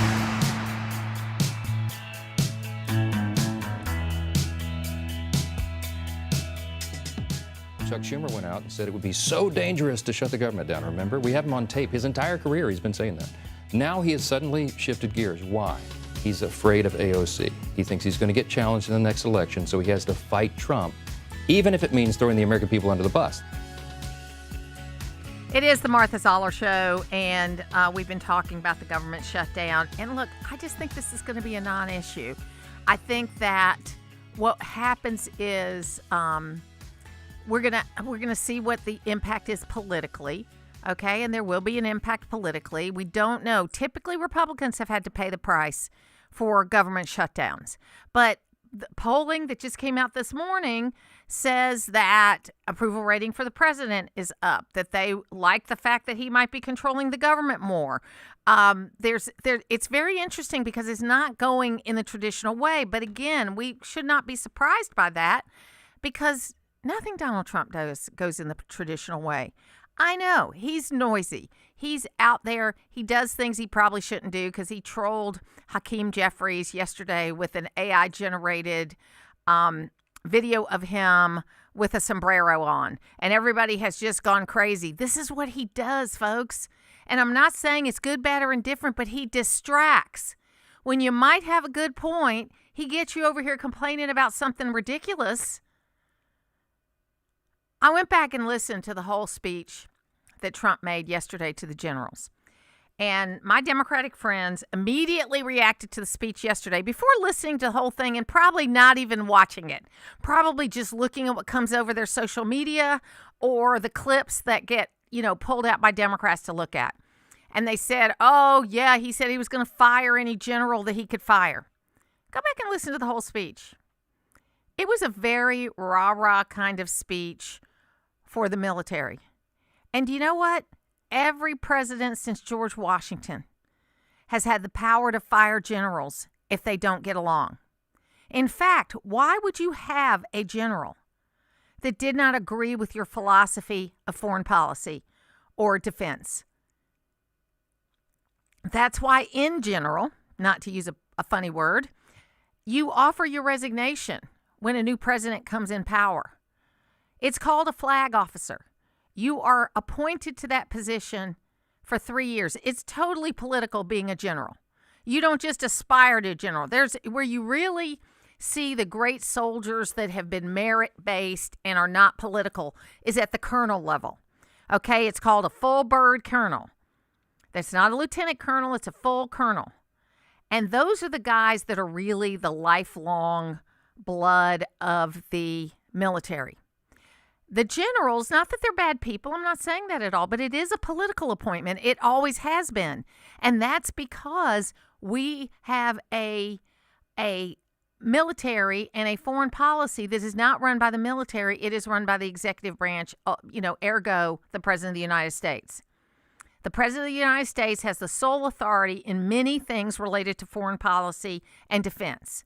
Chuck Schumer went out and said it would be so dangerous to shut the government down. Remember? We have him on tape. His entire career he's been saying that. Now he has suddenly shifted gears. Why? He's afraid of AOC. He thinks he's going to get challenged in the next election, so he has to fight Trump, even if it means throwing the American people under the bus. It is the Martha Zoller Show, and we've been talking about the government shutdown. And look, I just think this is going to be a non-issue. I think that what happens is we're gonna see what the impact is politically, okay? And there will be an impact politically. We don't know. Typically, Republicans have had to pay the price for government shutdowns, but the polling that just came out this morning says that approval rating for the president is up, that they like the fact that he might be controlling the government more. It's very interesting because it's not going in the traditional way. But again, we should not be surprised by that because nothing Donald Trump does goes in the traditional way. I know he's noisy. He's out there. He does things he probably shouldn't do because he trolled Hakeem Jeffries yesterday with an AI-generated video of him with a sombrero on. And everybody has just gone crazy. This is what he does, folks. And I'm not saying it's good, bad, or indifferent, but he distracts. When you might have a good point, he gets you over here complaining about something ridiculous. I went back and listened to the whole speech that Trump made yesterday to the generals. And my Democratic friends immediately reacted to the speech yesterday before listening to the whole thing and probably not even watching it. Probably just looking at what comes over their social media or the clips that get, pulled out by Democrats to look at. And they said, oh, yeah, he said he was going to fire any general that he could fire. Go back and listen to the whole speech. It was a very rah-rah kind of speech for the military. And you know what? Every president since George Washington has had the power to fire generals if they don't get along. In fact, why would you have a general that did not agree with your philosophy of foreign policy or defense? That's why, in general, not to use a funny word, you offer your resignation when a new president comes in power. It's called a flag officer. You are appointed to that position for 3 years. It's totally political being a general. You don't just aspire to a general. There's where you really see the great soldiers that have been merit-based and are not political is at the colonel level. Okay, it's called a full bird colonel. That's not a lieutenant colonel, it's a full colonel. And those are the guys that are really the lifelong blood of the military. The generals, not that they're bad people, I'm not saying that at all, but it is a political appointment. It always has been. And that's because we have a military and a foreign policy that is not run by the military. It is run by the executive branch, ergo the President of the United States. The President of the United States has the sole authority in many things related to foreign policy and defense.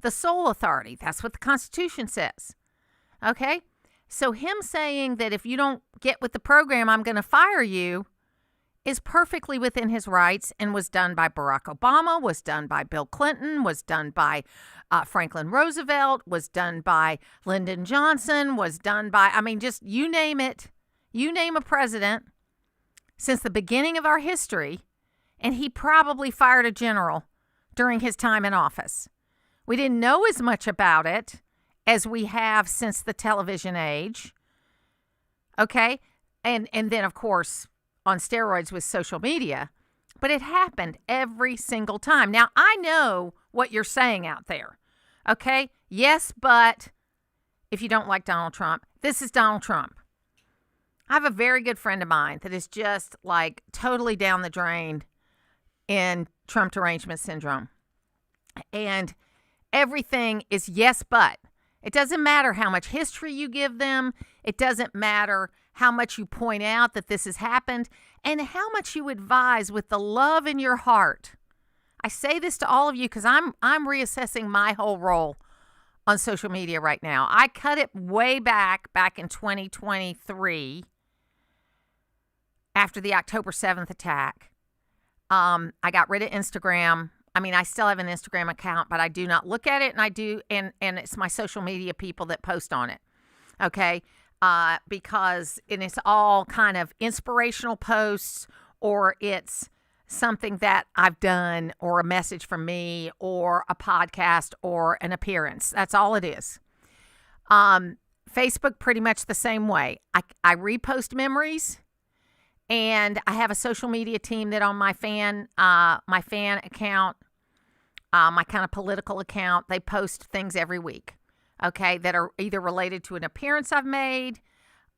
The sole authority, that's what the Constitution says. Okay? So him saying that if you don't get with the program, I'm going to fire you is perfectly within his rights and was done by Barack Obama, was done by Bill Clinton, was done by Franklin Roosevelt, was done by Lyndon Johnson, was done by, I mean, just you name it. You name a president since the beginning of our history, and he probably fired a general during his time in office. We didn't know as much about it as we have since the television age. Okay? And then, of course, on steroids with social media. But it happened every single time. Now, I know what you're saying out there. Okay? Yes, but if you don't like Donald Trump, this is Donald Trump. I have a very good friend of mine that is just like totally down the drain in Trump derangement syndrome. And everything is yes, but. It doesn't matter how much history you give them. It doesn't matter how much you point out that this has happened and how much you advise with the love in your heart. I say this to all of you because I'm reassessing my whole role on social media right now. I cut it way back in 2023 after the October 7th attack. I got rid of Instagram. I mean, I still have an Instagram account, but I do not look at it, and it's my social media people that post on it, okay? Because it's all kind of inspirational posts, or it's something that I've done, or a message from me, or a podcast, or an appearance. That's all it is. Facebook, pretty much the same way. I repost memories. And I have a social media team that on my fan account, my kind of political account, they post things every week, okay, that are either related to an appearance I've made,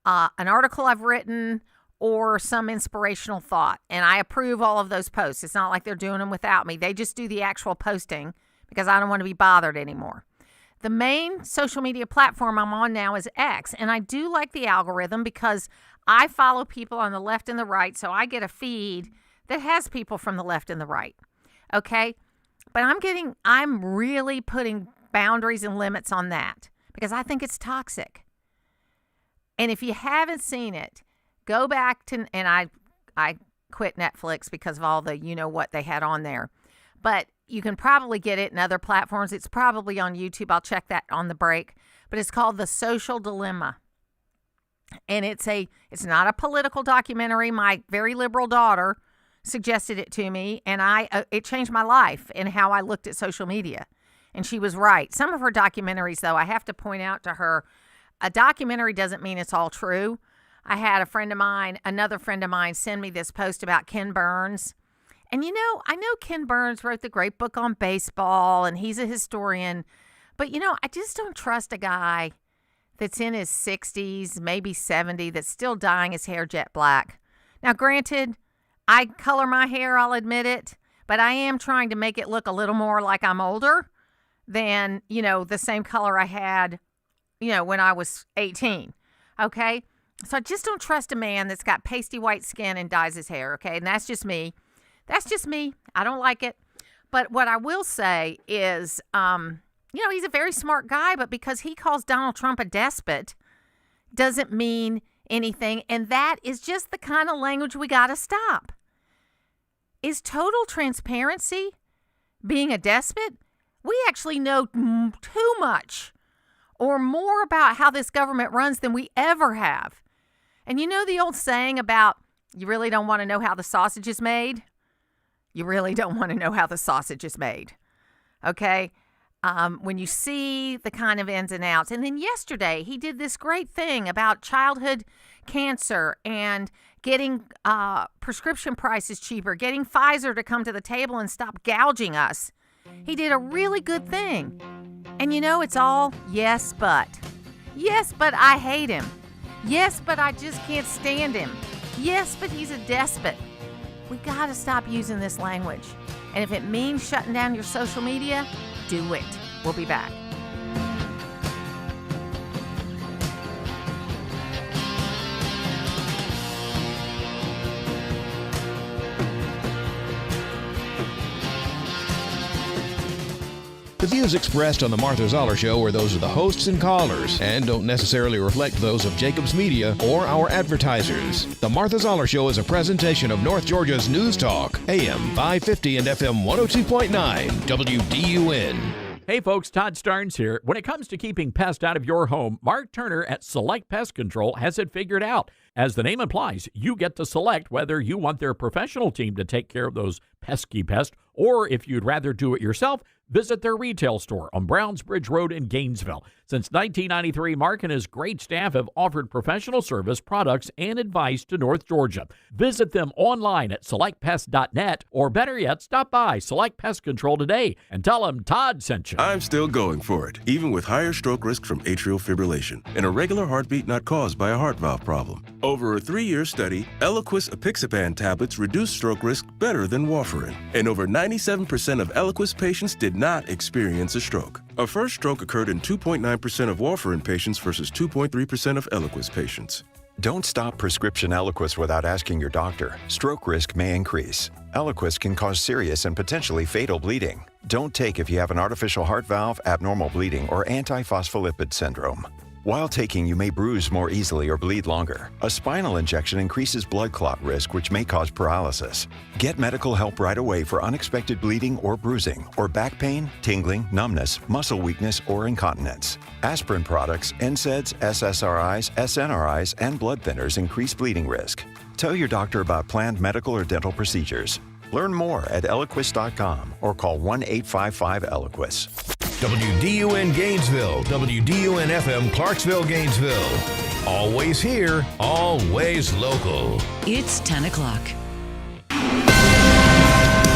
an article I've written, or some inspirational thought. And I approve all of those posts. It's not like they're doing them without me. They just do the actual posting because I don't want to be bothered anymore. The main social media platform I'm on now is X, and I do like the algorithm because I follow people on the left and the right, so I get a feed that has people from the left and the right, okay? But I'm really putting boundaries and limits on that because I think it's toxic. And if you haven't seen it, go back to, and I quit Netflix because of all the you-know-what they had on there. But you can probably get it in other platforms. It's probably on YouTube. I'll check that on the break. But it's called The Social Dilemma. And it's not a political documentary. My very liberal daughter suggested it to me, and it changed my life and how I looked at social media. And she was right. Some of her documentaries, though, I have to point out to her, a documentary doesn't mean it's all true. I had another friend of mine send me this post about Ken Burns. And I know Ken Burns wrote the great book on baseball, and he's a historian. But, I just don't trust a guy that's in his 60s, maybe 70, that's still dyeing his hair jet black. Now, granted, I color my hair, I'll admit it, but I am trying to make it look a little more like I'm older than, the same color I had, when I was 18, okay? So I just don't trust a man that's got pasty white skin and dyes his hair, okay? And that's just me. I don't like it. But what I will say is, he's a very smart guy, but because he calls Donald Trump a despot doesn't mean anything. And that is just the kind of language we got to stop. Is total transparency being a despot? We actually know too much or more about how this government runs than we ever have. And the old saying about you really don't want to know how the sausage is made? You really don't want to know how the sausage is made. Okay? When you see the kind of ins and outs. And then yesterday, he did this great thing about childhood cancer and getting prescription prices cheaper, getting Pfizer to come to the table and stop gouging us. He did a really good thing. And it's all yes, but. Yes, but I hate him. Yes, but I just can't stand him. Yes, but he's a despot. We got to stop using this language. And if it means shutting down your social media, do it. We'll be back. The views expressed on the Martha Zoller Show are those of the hosts and callers and don't necessarily reflect those of Jacobs Media or our advertisers. The Martha Zoller Show is a presentation of North Georgia's News Talk, AM 550 and FM 102.9, WDUN. Hey folks, Todd Starnes here. When it comes to keeping pests out of your home, Mark Turner at Select Pest Control has it figured out. As the name implies, you get to select whether you want their professional team to take care of those pesky pests, or if you'd rather do it yourself, visit their retail store on Browns Bridge Road in Gainesville. Since 1993, Mark and his great staff have offered professional service, products, and advice to North Georgia. Visit them online at selectpest.net, or better yet, stop by Select Pest Control today and tell them Todd sent you. I'm still going for it, even with higher stroke risk from atrial fibrillation, an irregular heartbeat not caused by a heart valve problem. Over a 3-year study, Eliquis apixaban tablets reduced stroke risk better than warfarin, and over 97% of Eliquis patients did not experience a stroke. A first stroke occurred in 2.9% of warfarin patients versus 2.3% of Eliquis patients. Don't stop prescription Eliquis without asking your doctor. Stroke risk may increase. Eliquis can cause serious and potentially fatal bleeding. Don't take if you have an artificial heart valve, abnormal bleeding, or antiphospholipid syndrome. While taking, you may bruise more easily or bleed longer. A spinal injection increases blood clot risk, which may cause paralysis. Get medical help right away for unexpected bleeding or bruising, or back pain, tingling, numbness, muscle weakness, or incontinence. Aspirin products, NSAIDs, SSRIs, SNRIs, and blood thinners increase bleeding risk. Tell your doctor about planned medical or dental procedures. Learn more at Eliquis.com or call 1-855-ELIQUIS. WDUN Gainesville, WDUN FM Clarksville, Gainesville. Always here, always local. It's 10 o'clock.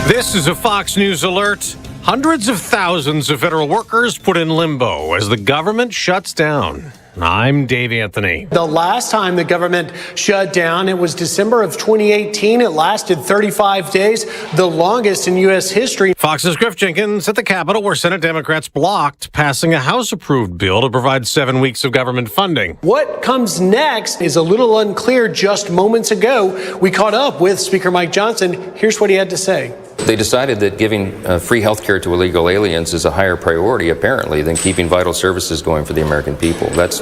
This is a Fox News alert. Hundreds of thousands of federal workers put in limbo as the government shuts down. I'm Dave Anthony. The last time the government shut down, it was December of 2018. It lasted 35 days, the longest in U.S. history. Fox's Griff Jenkins at the Capitol, where Senate Democrats blocked passing a House-approved bill to provide 7 weeks of government funding. What comes next is a little unclear. Just moments ago, we caught up with Speaker Mike Johnson. Here's what he had to say. They decided that giving free health care to illegal aliens is a higher priority, apparently, than keeping vital services going for the American people. That's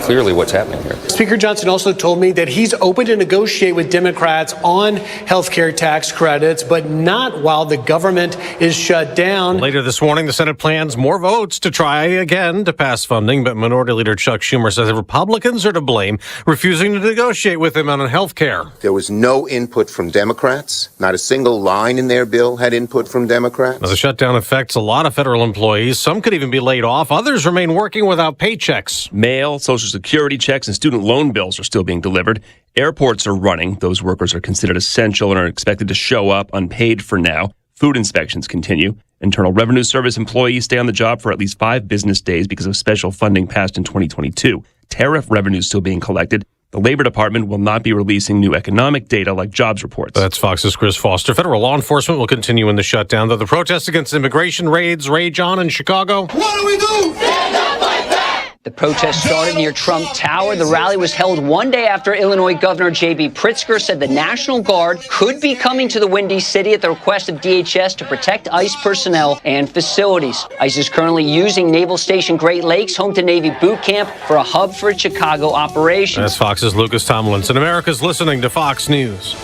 clearly what's happening here. Speaker Johnson also told me that he's open to negotiate with Democrats on health care tax credits, but not while the government is shut down. Later this morning, the Senate plans more votes to try again to pass funding, but Minority Leader Chuck Schumer says the Republicans are to blame, refusing to negotiate with him on health care. There was no input from Democrats. Not a single line in their bill had input from Democrats. Now, the shutdown affects a lot of federal employees. Some could even be laid off. Others remain working without paychecks. Mail, Social Security checks, and student loan bills are still being delivered. Airports are running. Those workers are considered essential and are expected to show up unpaid for now. Food inspections continue. Internal Revenue Service employees stay on the job for at least 5 business days because of special funding passed in 2022. Tariff revenue is still being collected. The Labor Department will not be releasing new economic data like jobs reports. That's Fox's Chris Foster. Federal law enforcement will continue in the shutdown, though the protests against immigration raids rage on in Chicago. What do we do? Stand up like that! The protest started near Trump Tower. The rally was held one day after Illinois Governor J.B. Pritzker said the National Guard could be coming to the Windy City at the request of DHS to protect ICE personnel and facilities. ICE is currently using Naval Station Great Lakes, home to Navy boot camp, for a hub for its Chicago operations. That's Fox's Lucas Tomlinson. America's listening to Fox News.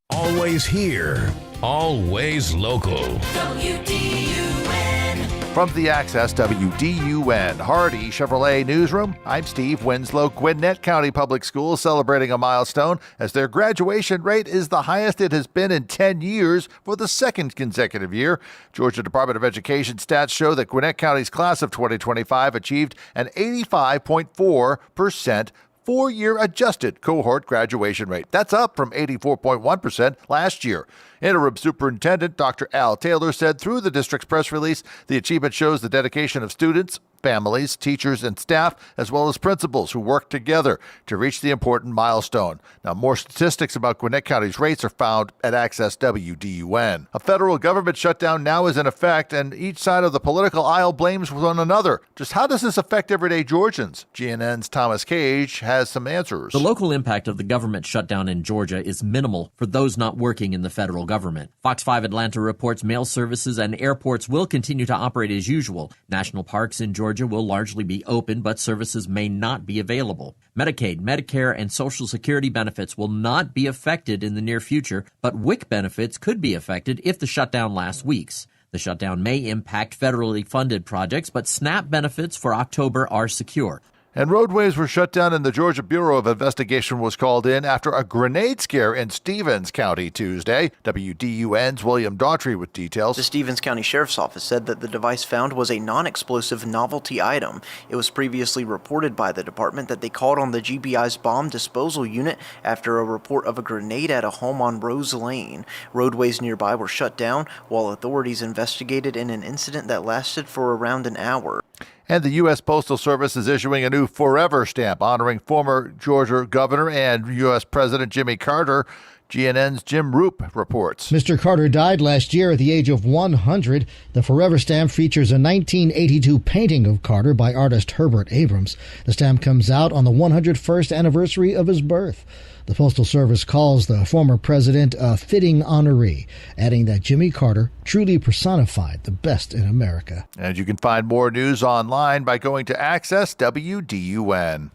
Always here, always local. From the Access WDUN Hardy Chevrolet Newsroom, I'm Steve Winslow. Gwinnett County Public Schools celebrating a milestone as their graduation rate is the highest it has been in 10 years for the second consecutive year. Georgia Department of Education stats show that Gwinnett County's class of 2025 achieved an 85.4% four-year adjusted cohort graduation rate. That's up from 84.1% last year. Interim Superintendent Dr. Al Taylor said through the district's press release, the achievement shows the dedication of students, families, teachers, and staff, as well as principals who work together to reach the important milestone. Now, more statistics about Gwinnett County's rates are found at Access WDUN. A federal government shutdown now is in effect, and each side of the political aisle blames one another. Just how does this affect everyday Georgians? GNN's Thomas Cage has some answers. The local impact of the government shutdown in Georgia is minimal for those not working in the federal government. Fox 5 Atlanta reports mail services and airports will continue to operate as usual. National parks in Georgia will largely be open, but services may not be available. Medicaid, Medicare, and Social Security benefits will not be affected in the near future, but WIC benefits could be affected if the shutdown lasts weeks. The shutdown may impact federally funded projects, but SNAP benefits for October are secure. And roadways were shut down, and the Georgia Bureau of Investigation was called in after a grenade scare in Stevens County Tuesday. WDUN's William Daughtry with details. The Stevens County Sheriff's Office said that the device found was a non-explosive novelty item. It was previously reported by the department that they called on the GBI's bomb disposal unit after a report of a grenade at a home on Rose Lane. Roadways nearby were shut down while authorities investigated in an incident that lasted for around an hour. And the U.S. Postal Service is issuing a new Forever stamp honoring former Georgia Governor and U.S. President Jimmy Carter. GNN's Jim Roop reports. Mr. Carter died last year at the age of 100. The Forever stamp features a 1982 painting of Carter by artist Herbert Abrams. The stamp comes out on the 101st anniversary of his birth. The Postal Service calls the former president a fitting honoree, adding that Jimmy Carter truly personified the best in America. And you can find more news online by going to Access WDUN.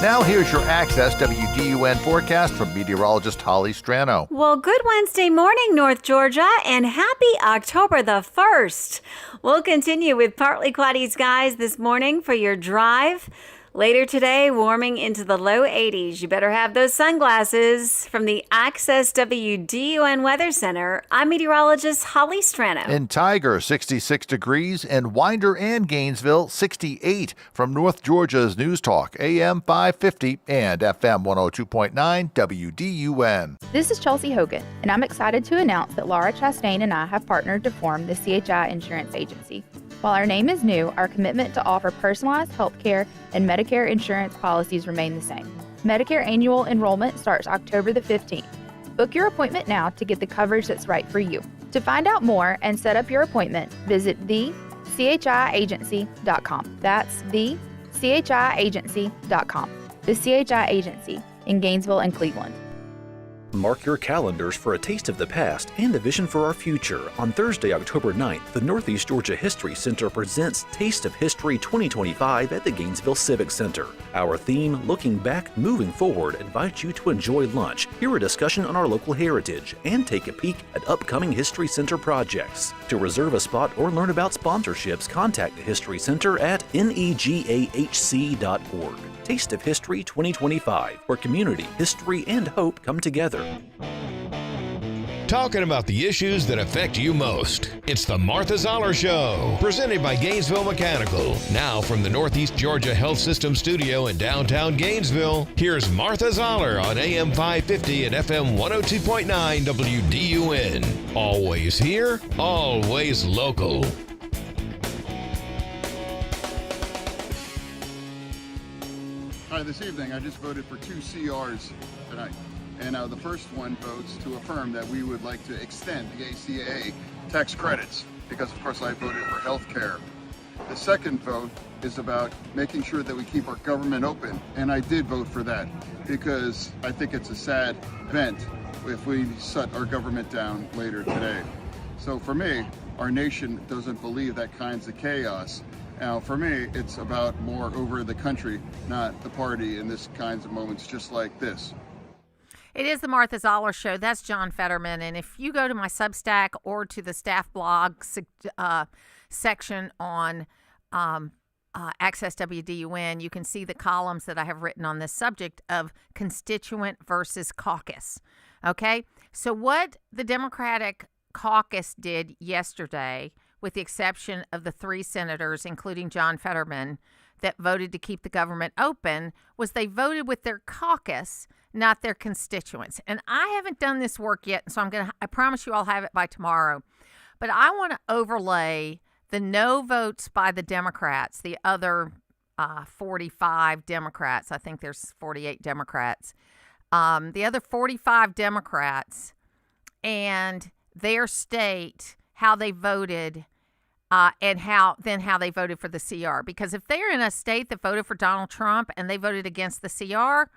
Now here's your Access WDUN forecast from meteorologist Holly Strano. Well, good Wednesday morning, North Georgia, and happy October the 1st. We'll continue with partly cloudy skies this morning for your drive. Later today, warming into the low 80s. You better have those sunglasses. From the Access WDUN Weather Center, I'm meteorologist Holly Strano. In Tiger, 66 degrees, and Winder and Gainesville, 68. From North Georgia's News Talk, AM 550 and FM 102.9 WDUN. This is Chelsea Hogan, and I'm excited to announce that Laura Chastain and I have partnered to form the CHI Insurance Agency. While our name is new, our commitment to offer personalized health care and Medicare insurance policies remain the same. Medicare annual enrollment starts October the 15th. Book your appointment now to get the coverage that's right for you. To find out more and set up your appointment, visit thechiagency.com. That's thechiagency.com. The CHI Agency in Gainesville and Cleveland. Mark your calendars for a taste of the past and a vision for our future. On Thursday, October 9th, the Northeast Georgia History Center presents Taste of History 2025 at the Gainesville Civic Center. Our theme, Looking Back, Moving Forward, invites you to enjoy lunch, hear a discussion on our local heritage, and take a peek at upcoming History Center projects. To reserve a spot or learn about sponsorships, contact the History Center at negahc.org. Taste of History 2025, where community, history, and hope come together. Talking about the issues that affect you most. It's the Martha Zoller Show, presented by Gainesville Mechanical. Now from the Northeast Georgia Health System studio in downtown Gainesville, here's Martha Zoller on AM 550 and FM 102.9 WDUN. Always here, always local. Hi, this evening I just voted for 2 CRs tonight. And the first one votes to affirm that we would like to extend the ACA tax credits because, of course, I voted for health care. The second vote is about making sure that we keep our government open, and I did vote for that because I think it's a sad event if we shut our government down later today. So for me, our nation doesn't believe that kinds of chaos. Now, for me, it's about more over the country, not the party in this kinds of moments just like this. It is the Martha Zoller Show. That's John Fetterman. And if you go to my Substack or to the staff blog section on Access WDUN, you can see the columns that I have written on this subject of constituent versus caucus. Okay? So what the Democratic caucus did yesterday, with the exception of the 3 senators, including John Fetterman, that voted to keep the government open, was they voted with their caucus, not their constituents. And I haven't done this work yet, so I promise you I'll have it by tomorrow. But I want to overlay the no votes by the Democrats, the other 45 Democrats, I think there's 48 Democrats, the other 45 Democrats and their state, how they voted, and how they voted for the CR. Because if they're in a state that voted for Donald Trump and they voted against the CR,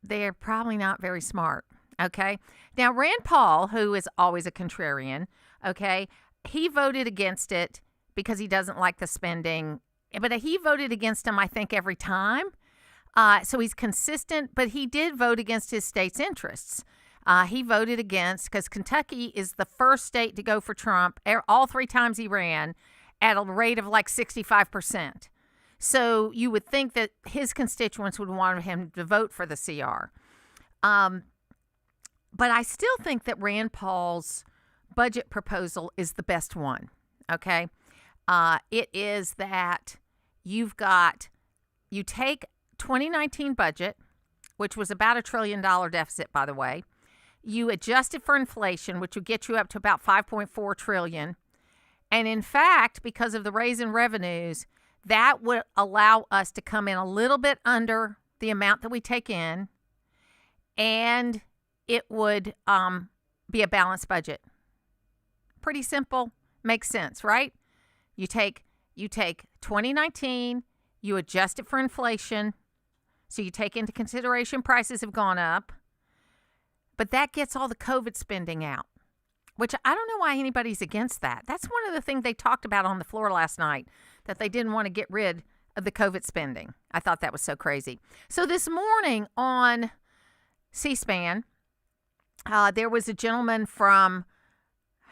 they're probably not very smart. Okay. Now, Rand Paul, who is always a contrarian, okay, he voted against it because he doesn't like the spending. But he voted against him, I think, every time. So he's consistent, but he did vote against his state's interests. He voted against, because Kentucky is the first state to go for Trump all 3 times he ran at a rate of like 65%. So you would think that his constituents would want him to vote for the CR. But I still think that Rand Paul's budget proposal is the best one, okay? It is that you take 2019 budget, which was about $1 trillion deficit, by the way. You adjust it for inflation, which would get you up to about $5.4 trillion. And in fact, because of the raise in revenues, that would allow us to come in a little bit under the amount that we take in, and it would be a balanced budget. Pretty simple, makes sense, right? You take 2019, you adjust it for inflation, so you take into consideration prices have gone up, but that gets all the COVID spending out, which I don't know why anybody's against that. That's one of the things they talked about on the floor last night, that they didn't want to get rid of the COVID spending. I thought that was so crazy. So this morning on C-SPAN, there was a gentleman from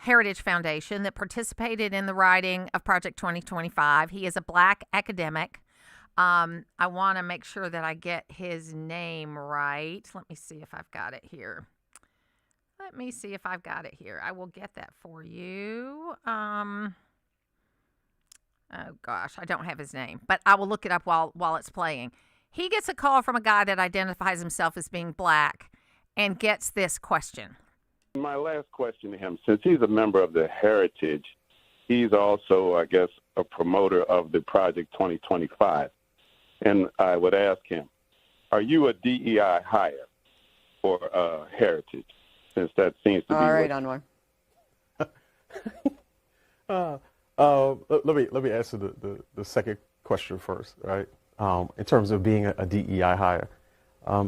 Heritage Foundation that participated in the writing of Project 2025. He is a Black academic. I want to make sure that I get his name right. Let me see if I've got it here. I will get that for you. Oh gosh, I don't have his name, but I will look it up while it's playing. He gets a call from a guy that identifies himself as being Black and gets this question. My last question to him, since he's a member of the Heritage, he's also, I guess, a promoter of the Project 2025. And I would ask him, are you a DEI hire for Heritage? Since that seems to be... All right, Anwar. Let me answer the second question first, right? In terms of being a DEI hire.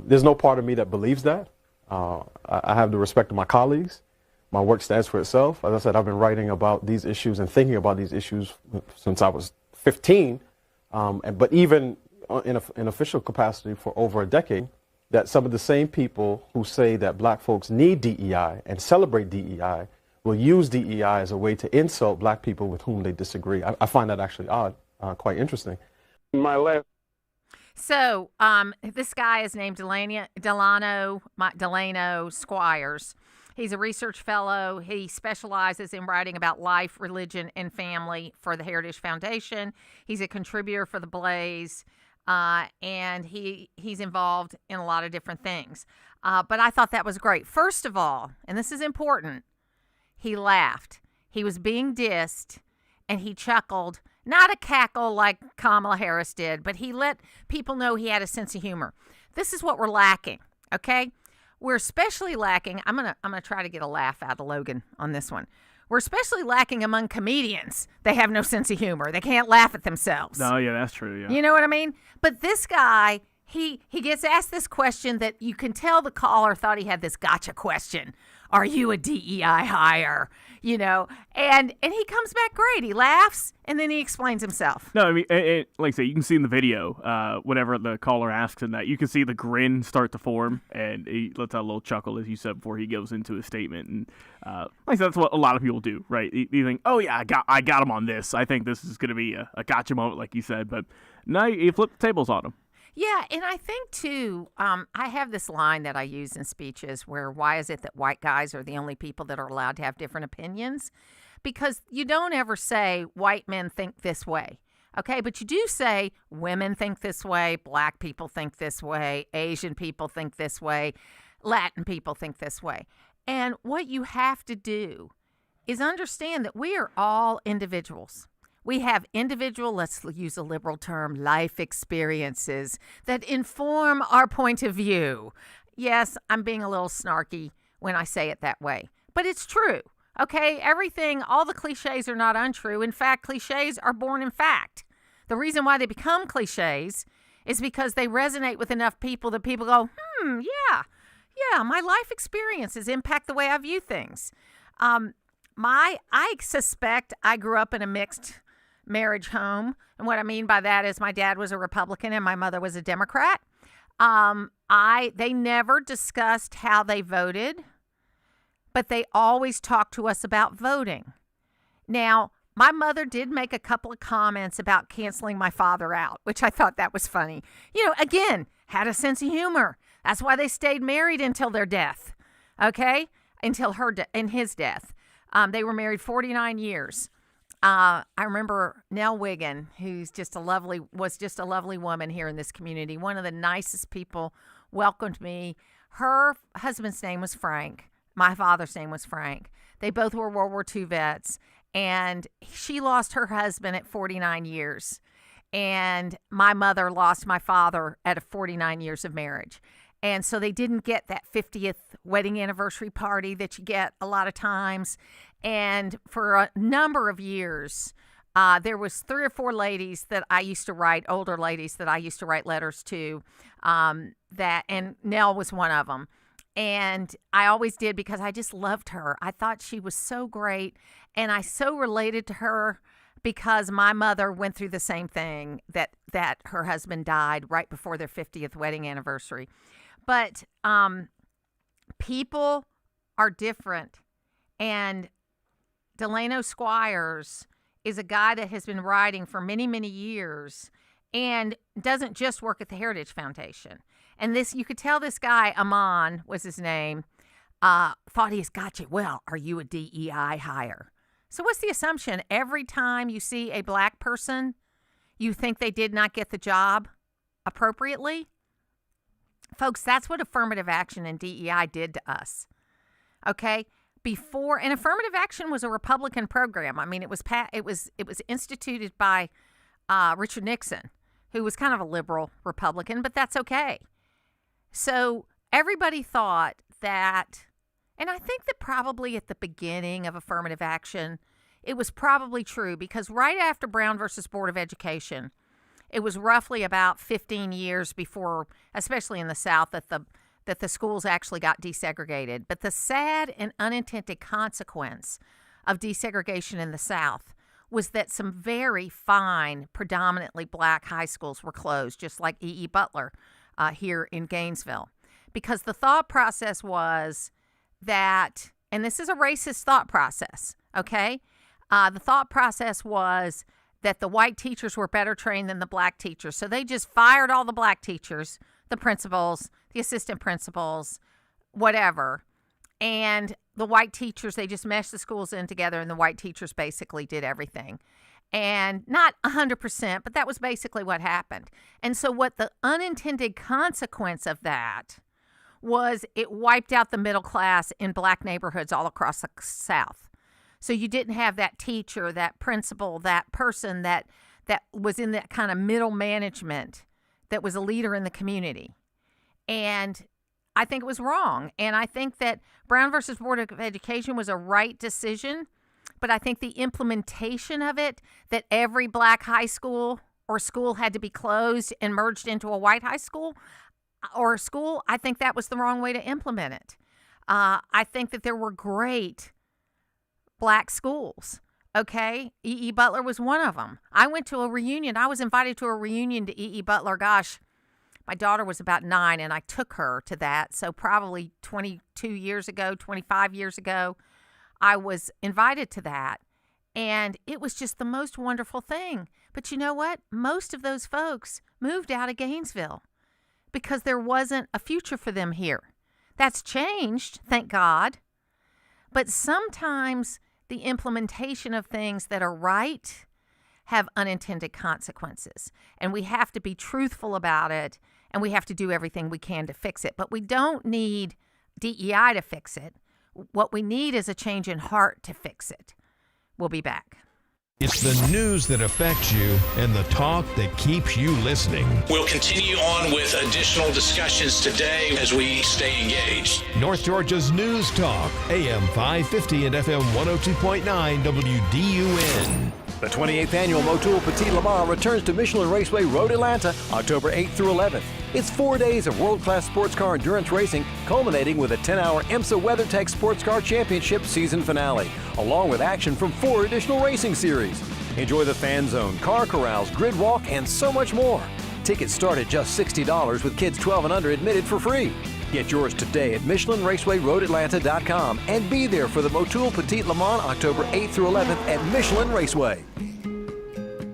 There's no part of me that believes that. I have the respect of my colleagues. My work stands for itself. As I said, I've been writing about these issues and thinking about these issues since I was 15. But even in official capacity for over a decade, that some of the same people who say that Black folks need DEI and celebrate DEI will use DEI as a way to insult Black people with whom they disagree. I find that actually odd, quite interesting. So this guy is named Delano Squires. He's a research fellow. He specializes in writing about life, religion, and family for the Heritage Foundation. He's a contributor for The Blaze, and he's involved in a lot of different things. But I thought that was great. First of all, and this is important, he laughed. He was being dissed, and he chuckled. Not a cackle like Kamala Harris did, but he let people know he had a sense of humor. This is what we're lacking, okay? We're especially lacking, I'm gonna try to get a laugh out of Logan on this one. We're especially lacking among comedians. They have no sense of humor. They can't laugh at themselves. No, yeah, that's true, yeah. You know what I mean? But this guy, he gets asked this question that you can tell the caller thought he had this gotcha question. Are you a DEI hire? You know, and he comes back great. He laughs, and then he explains himself. No, I mean, like I say, you can see in the video, whenever the caller asks him that, you can see the grin start to form, and he lets out a little chuckle, as you said, before he goes into his statement. And like I said, that's what a lot of people do, right? You think, oh yeah, I got him on this. I think this is going to be a gotcha moment, like you said. But no, you flip the tables on him. Yeah, and I think, too, I have this line that I use in speeches where why is it that white guys are the only people that are allowed to have different opinions? Because you don't ever say white men think this way, okay? But you do say women think this way, Black people think this way, Asian people think this way, Latin people think this way. And what you have to do is understand that we are all individuals. We have individual, let's use a liberal term, life experiences that inform our point of view. Yes, I'm being a little snarky when I say it that way, but it's true. Okay, everything, all the cliches are not untrue. In fact, cliches are born in fact. The reason why they become cliches is because they resonate with enough people that people go, yeah, my life experiences impact the way I view things. I suspect I grew up in a mixed marriage home. And what I mean by that is my dad was a Republican and my mother was a Democrat. They never discussed how they voted, but they always talked to us about voting. Now, my mother did make a couple of comments about canceling my father out, which I thought that was funny. Again, had a sense of humor. That's why they stayed married until their death, okay? Until his death. They were married 49 years. I remember Nell Wiggin, who's was just a lovely woman here in this community. One of the nicest people, welcomed me. Her husband's name was Frank. My father's name was Frank. They both were World War II vets, and she lost her husband at 49 years. And my mother lost my father at 49 years of marriage. And so they didn't get that 50th wedding anniversary party that you get a lot of times. And for a number of years, there was 3 or 4 ladies that I used to write, older ladies that I used to write letters to, and Nell was one of them. And I always did because I just loved her. I thought she was so great, and I so related to her because my mother went through the same thing, that her husband died right before their 50th wedding anniversary. But people are different, and Delano Squires is a guy that has been writing for many, many years and doesn't just work at the Heritage Foundation. And you could tell this guy, Amon was his name, thought he's got you. Well, are you a DEI hire? So what's the assumption? Every time you see a black person, you think they did not get the job appropriately? Folks, that's what affirmative action and DEI did to us. Okay? And affirmative action was a Republican program. I mean, it was instituted by Richard Nixon, who was kind of a liberal Republican, but that's okay. So everybody thought that, and I think that probably at the beginning of affirmative action, it was probably true because right after Brown versus Board of Education, it was roughly about 15 years before, especially in the South, that the schools actually got desegregated. But the sad and unintended consequence of desegregation in the South was that some very fine, predominantly black high schools were closed, just like E.E. Butler here in Gainesville. Because the thought process was that, and this is a racist thought process, okay? The thought process was that the white teachers were better trained than the black teachers. So they just fired all the black teachers, the principals, the assistant principals, whatever. And the white teachers, they just meshed the schools in together, and the white teachers basically did everything. And not 100%, but that was basically what happened. And so what the unintended consequence of that was, it wiped out the middle class in black neighborhoods all across the South. So you didn't have that teacher, that principal, that person that was in that kind of middle management that was a leader in the community. And I think it was wrong. And I think that Brown versus Board of Education was a right decision. But I think the implementation of it, that every black high school or school had to be closed and merged into a white high school or school, I think that was the wrong way to implement it. I think that there were great black schools, okay? E.E. Butler was one of them. I went to a reunion. I was invited to a reunion to E.E. Butler. Gosh, my daughter was about 9, and I took her to that. So probably 22 years ago, 25 years ago, I was invited to that, and it was just the most wonderful thing. But you know what? Most of those folks moved out of Gainesville because there wasn't a future for them here. That's changed, thank God. But sometimes the implementation of things that are right have unintended consequences, and we have to be truthful about it, and we have to do everything we can to fix it. But we don't need DEI to fix it. What we need is a change in heart to fix it. We'll be back. It's the news that affects you and the talk that keeps you listening. We'll continue on with additional discussions today as we stay engaged. North Georgia's News Talk, AM 550 and FM 102.9 WDUN. The 28th annual Motul Petit Le Mans returns to Michelin Raceway Road Atlanta, October 8th through 11th. It's 4 days of world-class sports car endurance racing, culminating with a 10-hour IMSA WeatherTech Sports Car Championship season finale, along with action from 4 additional racing series. Enjoy the fan zone, car corrals, grid walk, and so much more. Tickets start at just $60 with kids 12 and under admitted for free. Get yours today at MichelinRacewayRoadAtlanta.com and be there for the Motul Petit Le Mans October 8th through 11th at Michelin Raceway.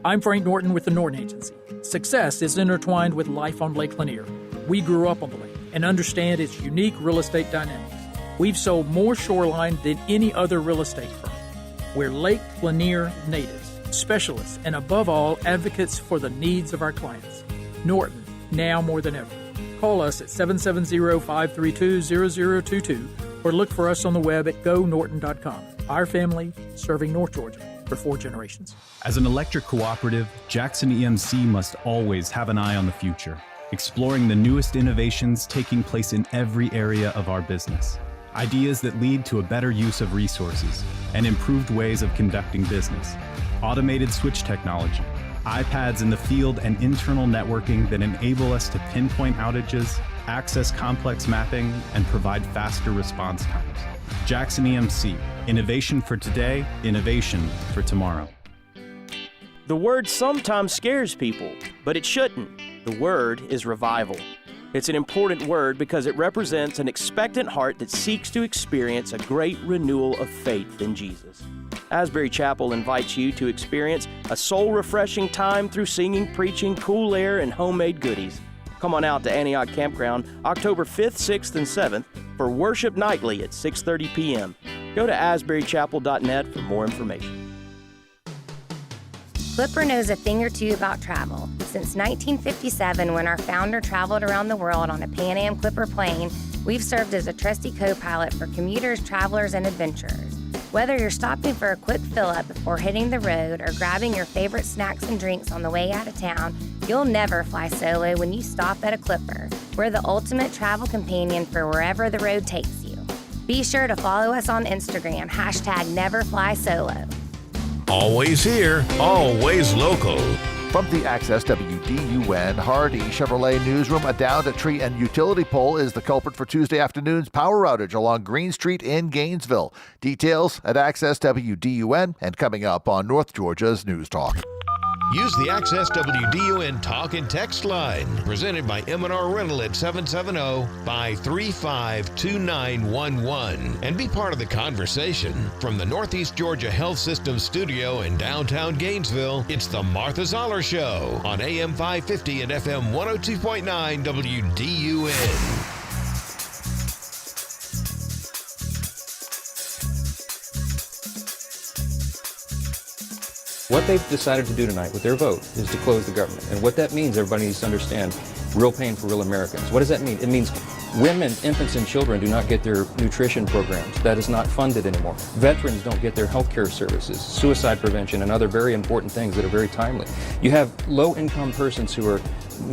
I'm Frank Norton with the Norton Agency. Success is intertwined with life on Lake Lanier. We grew up on the lake and understand its unique real estate dynamics. We've sold more shoreline than any other real estate firm. We're Lake Lanier natives, specialists, and above all, advocates for the needs of our clients. Norton, now more than ever. Call us at 770-532-0022 or look for us on the web at gonorton.com. Our family serving North Georgia for 4 generations. As an electric cooperative, Jackson EMC must always have an eye on the future, exploring the newest innovations taking place in every area of our business. Ideas that lead to a better use of resources and improved ways of conducting business. Automated switch technology, iPads in the field, and internal networking that enable us to pinpoint outages, access complex mapping, and provide faster response times. Jackson EMC, innovation for today, innovation for tomorrow. The word sometimes scares people, but it shouldn't. The word is revival. It's an important word because it represents an expectant heart that seeks to experience a great renewal of faith in Jesus. Asbury Chapel invites you to experience a soul-refreshing time through singing, preaching, cool air, and homemade goodies. Come on out to Antioch Campground October 5th, 6th, and 7th for worship nightly at 6:30 p.m. Go to asburychapel.net for more information. Clipper knows a thing or two about travel. Since 1957, when our founder traveled around the world on a Pan Am Clipper plane, we've served as a trusty co-pilot for commuters, travelers, and adventurers. Whether you're stopping for a quick fill-up before hitting the road or grabbing your favorite snacks and drinks on the way out of town, you'll never fly solo when you stop at a Clipper. We're the ultimate travel companion for wherever the road takes you. Be sure to follow us on Instagram, #NeverFlySolo. Always here, always local. From the Access WDUN Hardy Chevrolet newsroom, a downed tree and utility pole is the culprit for Tuesday afternoon's power outage along Green Street in Gainesville. Details at Access WDUN and coming up on North Georgia's News Talk. Use the Access WDUN talk and text line, presented by M&R Rental at 770-535-2911, and be part of the conversation. From the Northeast Georgia Health System studio in downtown Gainesville, it's the Martha Zoller Show on AM 550 and FM 102.9 WDUN. What they've decided to do tonight with their vote is to close the government. And what that means, everybody needs to understand, real pain for real Americans. What does that mean? It means women, infants, and children do not get their nutrition programs. That is not funded anymore. Veterans don't get their health care services, suicide prevention, and other very important things that are very timely. You have low-income persons who are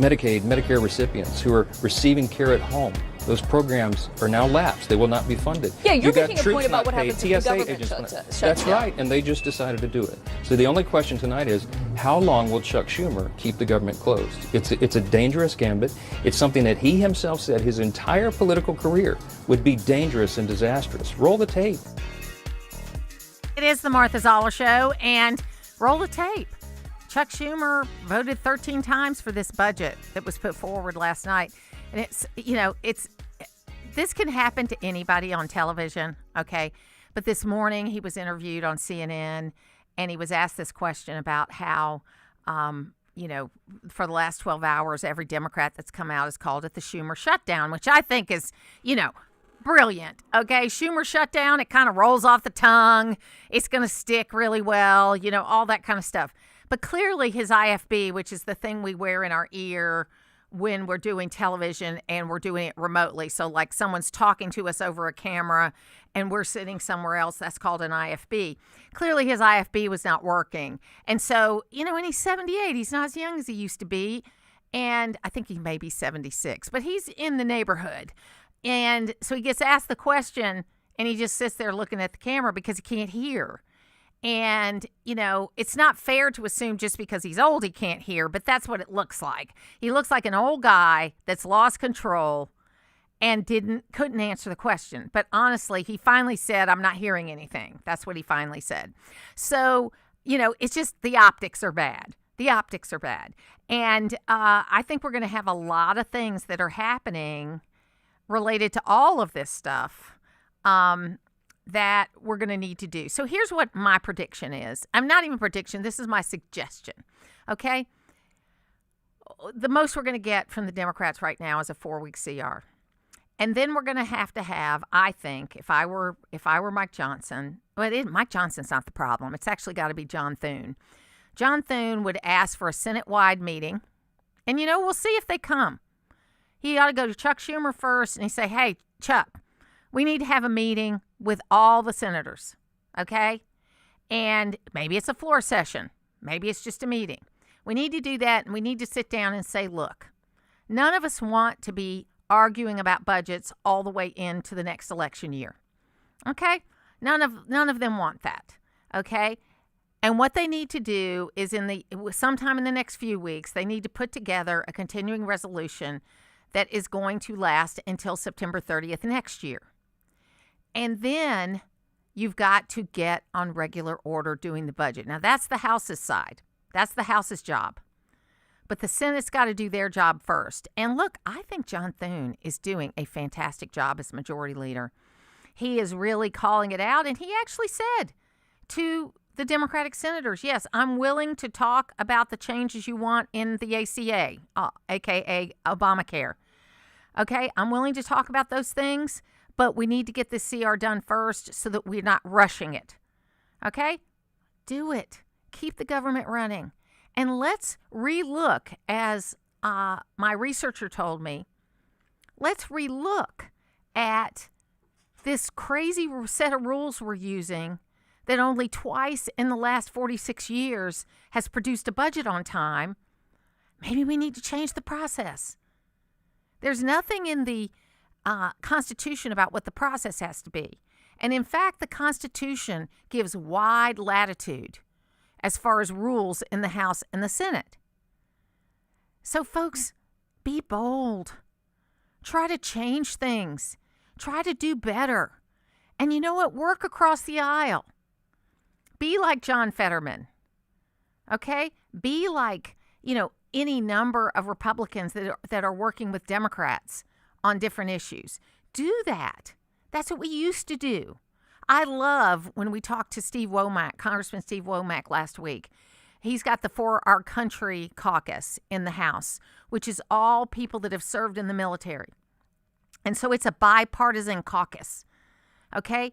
Medicaid, Medicare recipients who are receiving care at home. Those programs are now lapsed. They will not be funded. Yeah, you're got making a point about what happens if the government shuts That's down. right, and they just decided to do it. So the only question tonight is, how long will Chuck Schumer keep the government closed? It's a dangerous gambit. It's something that he himself said his entire political career would be dangerous and disastrous. Roll the tape. It is the Martha Zoller Show, and roll the tape. Chuck Schumer voted 13 times for this budget that was put forward last night. And this can happen to anybody on television, okay? But this morning he was interviewed on CNN, and he was asked this question about how, for the last 12 hours, every Democrat that's come out has called it the Schumer shutdown, which I think is, brilliant, okay? Schumer shutdown, it kind of rolls off the tongue. It's going to stick really well, all that kind of stuff. But clearly his IFB, which is the thing we wear in our ear when we're doing television and we're doing it remotely. So like someone's talking to us over a camera and we're sitting somewhere else, that's called an IFB. Clearly his IFB was not working. And so, and he's 78, he's not as young as he used to be. And I think he may be 76, but he's in the neighborhood. And so he gets asked the question and he just sits there looking at the camera because he can't hear. And, it's not fair to assume just because he's old he can't hear, but that's what it looks like. He looks like an old guy that's lost control and couldn't answer the question. But honestly, he finally said, "I'm not hearing anything." That's what he finally said. So, it's just the optics are bad. The optics are bad. And I think we're going to have a lot of things that are happening related to all of this stuff that we're going to need to do. So here's what my prediction is. I'm not even prediction. This is my suggestion. Okay? The most we're going to get from the Democrats right now is a 4-week CR. And then we're going to have, I think, if I were Mike Johnson, Mike Johnson's not the problem. It's actually got to be John Thune. John Thune would ask for a Senate-wide meeting. And, we'll see if they come. He ought to go to Chuck Schumer first and he say, "Hey, Chuck, we need to have a meeting with all the senators, okay? And maybe it's a floor session. Maybe it's just a meeting. We need to do that, and we need to sit down and say, look, none of us want to be arguing about budgets all the way into the next election year, okay? None of them want that, okay? And what they need to do is sometime in the next few weeks, they need to put together a continuing resolution that is going to last until September 30th next year. And then you've got to get on regular order doing the budget. Now, that's the House's side. That's the House's job. But the Senate's got to do their job first. And look, I think John Thune is doing a fantastic job as majority leader. He is really calling it out. And he actually said to the Democratic senators, yes, I'm willing to talk about the changes you want in the ACA, a.k.a. Obamacare. Okay, I'm willing to talk about those things, but we need to get this CR done first so that we're not rushing it. Okay? Do it. Keep the government running. And let's relook, as my researcher told me, let's relook at this crazy set of rules we're using that only twice in the last 46 years has produced a budget on time. Maybe we need to change the process. There's nothing in the Constitution about what the process has to be. And in fact, the Constitution gives wide latitude as far as rules in the House and the Senate. So folks, be bold. Try to change things. Try to do better. And you know what? Work across the aisle. Be like John Fetterman. Okay? Be like, any number of Republicans that are working with Democrats on different issues. Do that. That's what we used to do. I love when we talked to Steve Womack, Congressman Steve Womack last week. He's got the For Our Country caucus in the House, which is all people that have served in the military. And so it's a bipartisan caucus. Okay?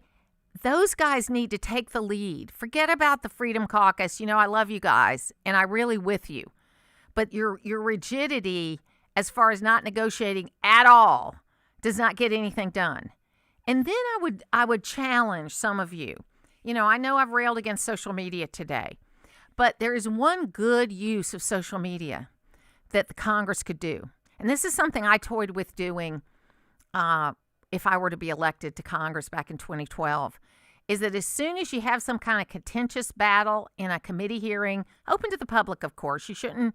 Those guys need to take the lead. Forget about the Freedom Caucus. I love you guys, and I'm really with you. But your rigidity as far as not negotiating at all does not get anything done. And then I would challenge some of you. I know I've railed against social media today, but there is one good use of social media that the Congress could do. And this is something I toyed with doing if I were to be elected to Congress back in 2012, is that as soon as you have some kind of contentious battle in a committee hearing, open to the public, of course, you shouldn't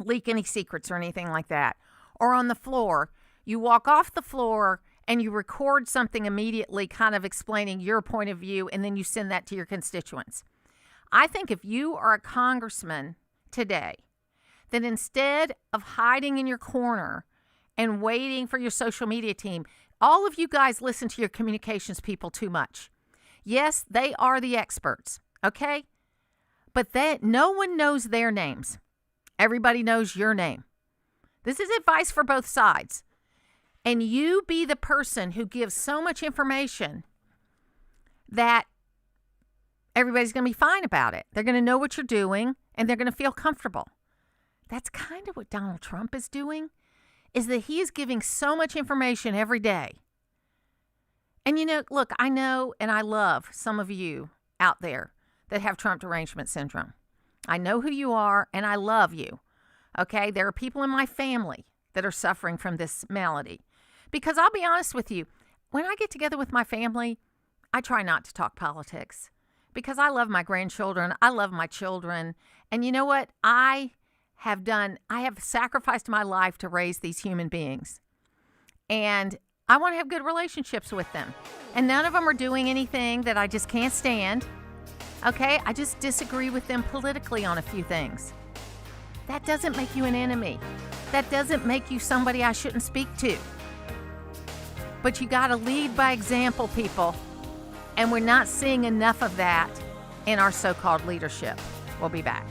leak any secrets or anything like that, or on the floor, you walk off the floor and you record something immediately kind of explaining your point of view, and then you send that to your constituents. I think if you are a congressman today, then instead of hiding in your corner and waiting for your social media team, all of you guys listen to your communications people too much. Yes, they are the experts, okay? But no one knows their names. Everybody knows your name. This is advice for both sides. And you be the person who gives so much information that everybody's going to be fine about it. They're going to know what you're doing, and they're going to feel comfortable. That's kind of what Donald Trump is doing, is that he is giving so much information every day. And, look, I know and I love some of you out there that have Trump derangement syndrome. I know who you are, and I love you. Okay? There are people in my family that are suffering from this malady. Because I'll be honest with you, when I get together with my family, I try not to talk politics. Because I love my grandchildren. I love my children. And you know what? I have sacrificed my life to raise these human beings. And I want to have good relationships with them. And none of them are doing anything that I just can't stand. Okay? I just disagree with them politically on a few things. That doesn't make you an enemy. That doesn't make you somebody I shouldn't speak to. But you got to lead by example, people. And we're not seeing enough of that in our so-called leadership. We'll be back.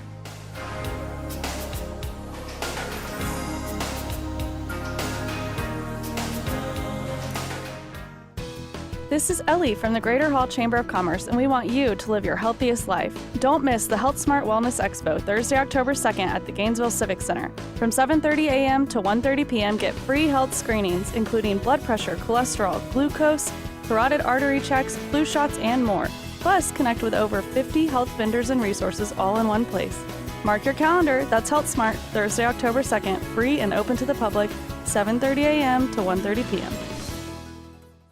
This is Ellie from the Greater Hall Chamber of Commerce, and we want you to live your healthiest life. Don't miss the Health Smart Wellness Expo Thursday, October 2nd at the Gainesville Civic Center. From 7:30 a.m. to 1:30 p.m., get free health screenings, including blood pressure, cholesterol, glucose, carotid artery checks, flu shots, and more. Plus, connect with over 50 health vendors and resources all in one place. Mark your calendar. That's Health Smart, Thursday, October 2nd, free and open to the public, 7:30 a.m. to 1:30 p.m.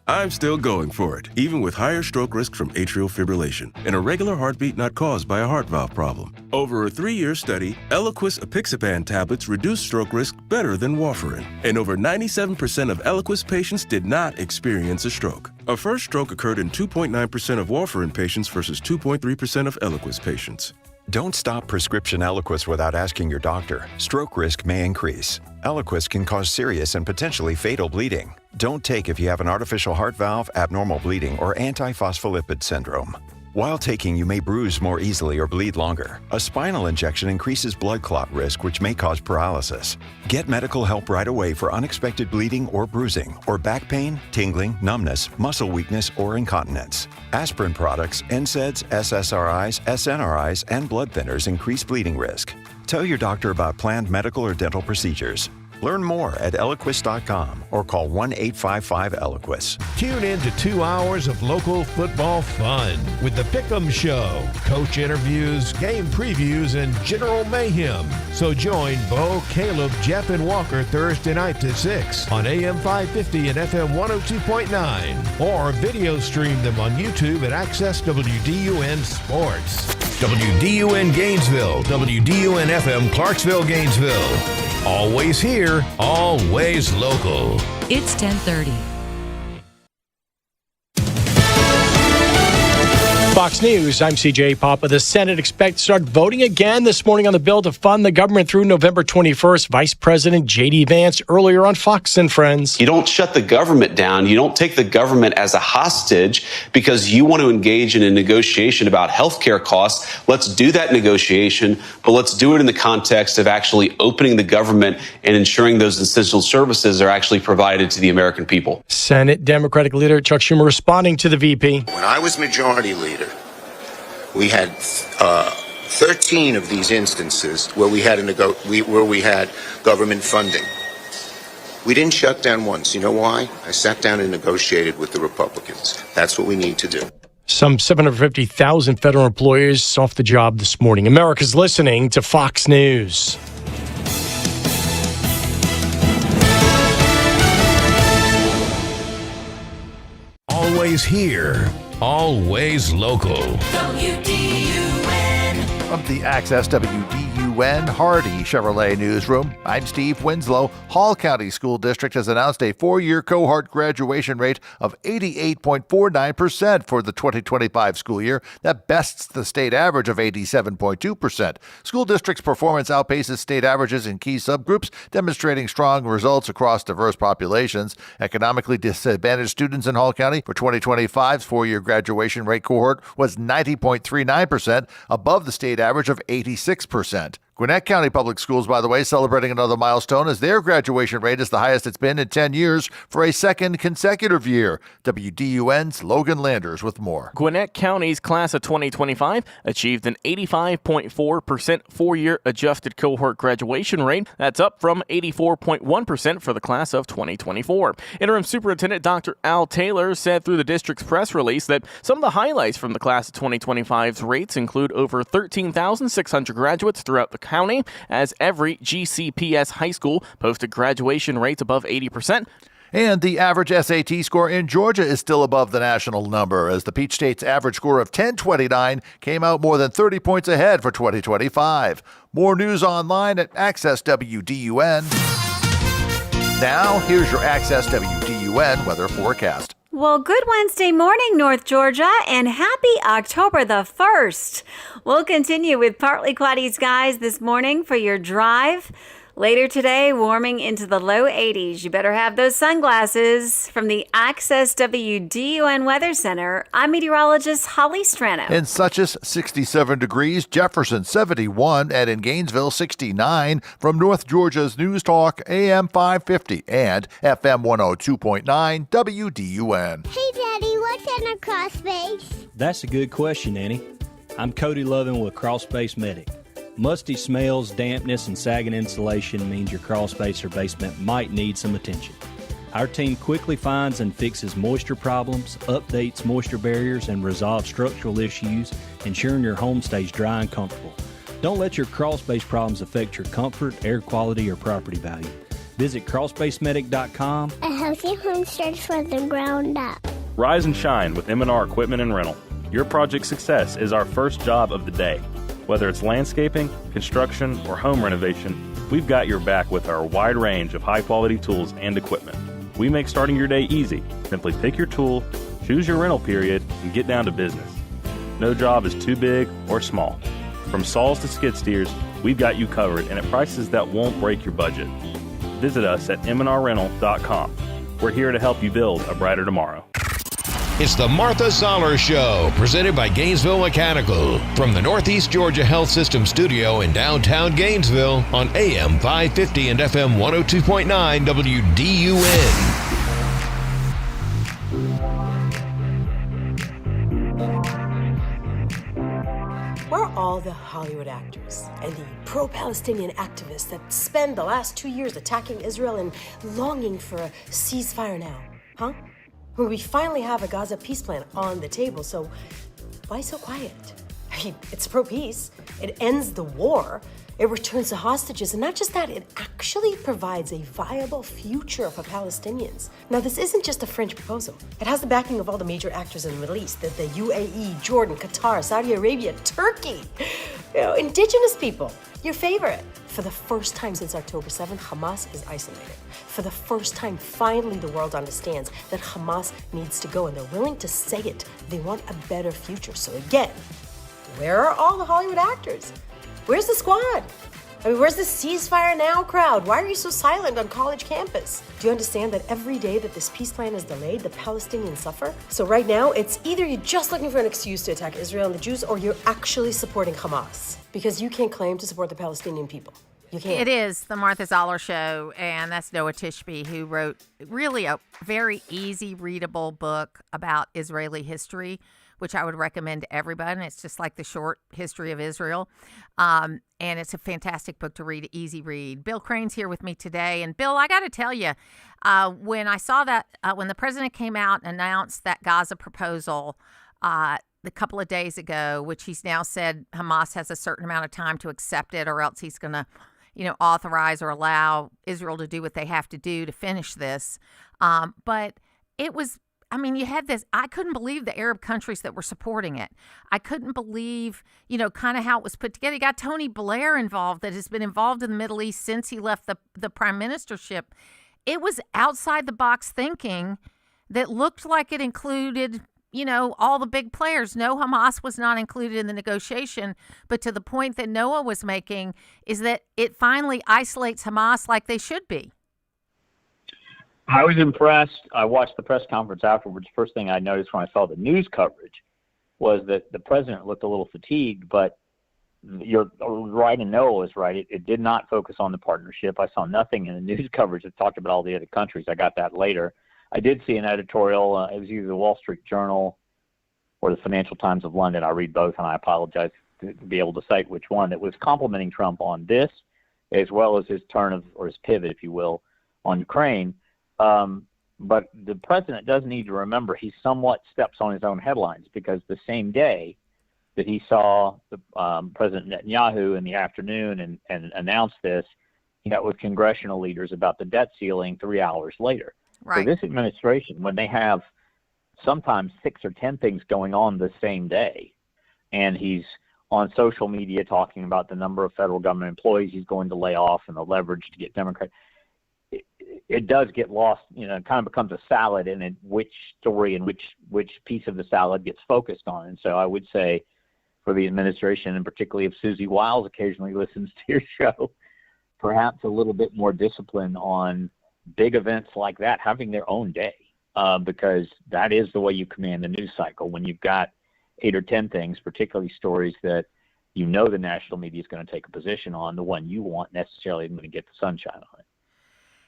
I'm still going for it, even with higher stroke risk from atrial fibrillation, an irregular heartbeat not caused by a heart valve problem. Over a 3-year study, Eliquis apixaban tablets reduced stroke risk better than warfarin, and over 97% of Eliquis patients did not experience a stroke. A first stroke occurred in 2.9% of warfarin patients versus 2.3% of Eliquis patients. Don't stop prescription Eliquis without asking your doctor. Stroke risk may increase. Eliquis can cause serious and potentially fatal bleeding. Don't take if you have an artificial heart valve, abnormal bleeding, or antiphospholipid syndrome. While taking, you may bruise more easily or bleed longer. A spinal injection increases blood clot risk, which may cause paralysis. Get medical help right away for unexpected bleeding or bruising, or back pain, tingling, numbness, muscle weakness, or incontinence. Aspirin products, NSAIDs, SSRIs, SNRIs, and blood thinners increase bleeding risk. Tell your doctor about planned medical or dental procedures. Learn more at Eliquis.com or call 1-855-ELIQUIS. Tune in to 2 hours of local football fun with the Pick'em Show, coach interviews, game previews, and general mayhem. So join Bo, Caleb, Jeff, and Walker Thursday nights at 6 on AM 550 and FM 102.9, or video stream them on YouTube at Access WDUN Sports. WDUN Gainesville, WDUN FM Clarksville, Gainesville. Always here, always local. It's 10:30. Fox News, I'm CJ Papa. The Senate expects to start voting again this morning on the bill to fund the government through November 21st. Vice President J.D. Vance earlier on Fox and Friends. You don't shut the government down. You don't take the government as a hostage because you want to engage in a negotiation about health care costs. Let's do that negotiation, but let's do it in the context of actually opening the government and ensuring those essential services are actually provided to the American people. Senate Democratic leader Chuck Schumer responding to the VP. When I was majority leader, we had 13 of these instances where we had government funding. We didn't shut down once. You know why? I sat down and negotiated with the Republicans. That's what we need to do. Some 750,000 federal employees off the job this morning. America's listening to Fox News. Always here, always local. From the Access WDUN Hardy Chevrolet Newsroom, I'm Steve Winslow. Hall County School District has announced a 4-year cohort graduation rate of 88.49% for the 2025 school year. That bests the state average of 87.2%. School district's performance outpaces state averages in key subgroups, demonstrating strong results across diverse populations. Economically disadvantaged students in Hall County for 2025's 4-year graduation rate cohort was 90.39%, above the state average of 86%. Gwinnett County Public Schools, by the way, celebrating another milestone as their graduation rate is the highest it's been in 10 years for a second consecutive year. WDUN's Logan Landers with more. Gwinnett County's class of 2025 achieved an 85.4% four-year adjusted cohort graduation rate. That's up from 84.1% for the class of 2024. Interim Superintendent Dr. Al Taylor said through the district's press release that some of the highlights from the class of 2025's rates include over 13,600 graduates throughout the county, as every GCPS high school posted graduation rates above 80%. And the average SAT score in Georgia is still above the national number, as the Peach State's average score of 1029 came out more than 30 points ahead for 2025. More news online at Access WDUN. Now, here's your Access WDUN weather forecast. Well, good Wednesday morning, North Georgia, and happy October the 1st. We'll continue with partly cloudy skies this morning for your drive. Later today, warming into the low 80s. You better have those sunglasses. From the Access WDUN Weather Center, I'm meteorologist Holly Strano. In Suches, 67 degrees, Jefferson 71, and in Gainesville 69. From North Georgia's News Talk AM 550 and FM 102.9 WDUN. Hey Daddy, what's in a crawl space? That's a good question, Annie. I'm Cody Lovin with Crawl Space Medic. Musty smells, dampness, and sagging insulation means your crawl space or basement might need some attention. Our team quickly finds and fixes moisture problems, updates moisture barriers, and resolves structural issues, ensuring your home stays dry and comfortable. Don't let your crawl space problems affect your comfort, air quality, or property value. Visit crawlspacemedic.com. A healthy home starts from the ground up. Rise and shine with M&R Equipment and Rental. Your project success is our first job of the day. Whether it's landscaping, construction, or home renovation, we've got your back with our wide range of high-quality tools and equipment. We make starting your day easy. Simply pick your tool, choose your rental period, and get down to business. No job is too big or small. From saws to skid steers, we've got you covered and at prices that won't break your budget. Visit us at mnrrental.com. We're here to help you build a brighter tomorrow. It's the Martha Zoller Show, presented by Gainesville Mechanical, from the Northeast Georgia Health System studio in downtown Gainesville on AM 550 and FM 102.9 WDUN. We're all the Hollywood actors and the pro-Palestinian activists that spend the last 2 years attacking Israel and longing for a ceasefire now, huh? When we finally have a Gaza peace plan on the table, so why so quiet? I mean, it's pro-peace. It ends the war. It returns the hostages. And not just that, it actually provides a viable future for Palestinians. Now, this isn't just a French proposal. It has the backing of all the major actors in the Middle East, the UAE, Jordan, Qatar, Saudi Arabia, Turkey. You know, indigenous people, your favorite. For the first time since October 7th, Hamas is isolated. For the first time, finally, the world understands that Hamas needs to go, and they're willing to say it. They want a better future. So again, where are all the Hollywood actors? Where's the squad? I mean, where's the ceasefire now crowd? Why are you so silent on college campus? Do you understand that every day that this peace plan is delayed, the Palestinians suffer? So right now, it's either you're just looking for an excuse to attack Israel and the Jews, or you're actually supporting Hamas. Because you can't claim to support the Palestinian people. You can't. It is the Martha Zoller Show, and that's Noah Tishby, who wrote really a very easy, readable book about Israeli history, which I would recommend to everybody. It's just like the short history of Israel. And it's a fantastic book to read, easy read. Bill Crane's here with me today. And Bill, I got to tell you, when I saw that, when the president came out and announced that Gaza proposal a couple of days ago, which he's now said Hamas has a certain amount of time to accept it, or else he's going to, authorize or allow Israel to do what they have to do to finish this. But it was, you had this, I couldn't believe the Arab countries that were supporting it. I couldn't believe, kind of how it was put together. You got Tony Blair involved, that has been involved in the Middle East since he left the prime ministership. It was outside the box thinking that looked like it included, all the big players. No, Hamas was not included in the negotiation, but to the point that Noah was making is that it finally isolates Hamas like they should be. I was impressed. I watched the press conference afterwards. First thing I noticed when I saw the news coverage was that the president looked a little fatigued, but you're right, and Noah was right. It did not focus on the partnership. I saw nothing in the news coverage that talked about all the other countries. I got that later. I did see an editorial. It was either the Wall Street Journal or the Financial Times of London. I read both, and I apologize to be able to cite which one. That was complimenting Trump on this, as well as his his pivot, if you will, on Ukraine. But the president does need to remember he somewhat steps on his own headlines, because the same day that he saw President Netanyahu in the afternoon and announced this, he met with congressional leaders about the debt ceiling 3 hours later. Right. So this administration, when they have sometimes 6 or 10 things going on the same day, and he's on social media talking about the number of federal government employees he's going to lay off and the leverage to get Democrats, it does get lost. It kind of becomes a salad, and which story and which piece of the salad gets focused on. And so I would say, for the administration, and particularly if Susie Wiles occasionally listens to your show, perhaps a little bit more discipline on big events like that having their own day, because that is the way you command the news cycle. When you've got 8 or 10 things, particularly stories that the national media is going to take a position on, the one you want necessarily isn't going to get the sunshine on it.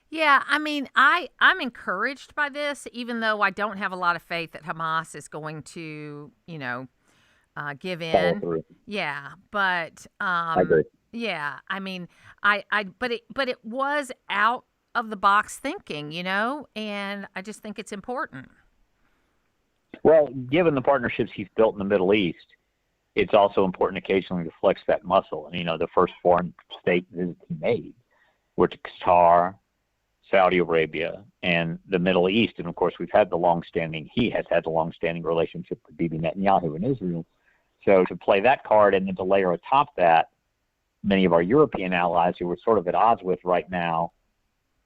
Yeah, I mean, I'm encouraged by this, even though I don't have a lot of faith that Hamas is going to, give in. Yeah, but I agree. Yeah, I mean, but it was out of the box thinking, and I just think it's important. Well, given the partnerships he's built in the Middle East, it's also important occasionally to flex that muscle. And the first foreign state visits he made were to Qatar, Saudi Arabia, and the Middle East. And of course, he has had the long-standing relationship with Bibi Netanyahu in Israel. So to play that card and then to layer atop that many of our European allies who we're sort of at odds with right now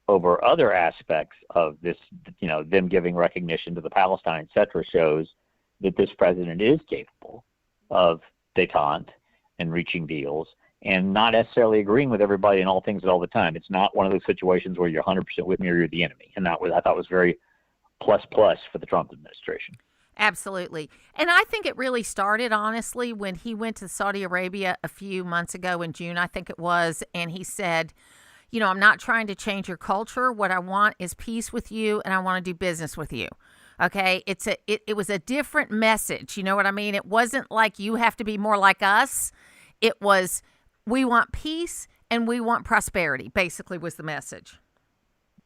over other aspects of this, them giving recognition to the Palestine, et cetera, shows that this president is capable of détente and reaching deals and not necessarily agreeing with everybody in all things all the time. It's not one of those situations where you're 100% with me or you're the enemy. And that I thought was very plus for the Trump administration. Absolutely. And I think it really started, honestly, when he went to Saudi Arabia a few months ago in June, I think it was, and he said, I'm not trying to change your culture. What I want is peace with you, and I want to do business with you. Okay? It was a different message. You know what I mean? It wasn't like you have to be more like us. It was, we want peace and we want prosperity, basically was the message.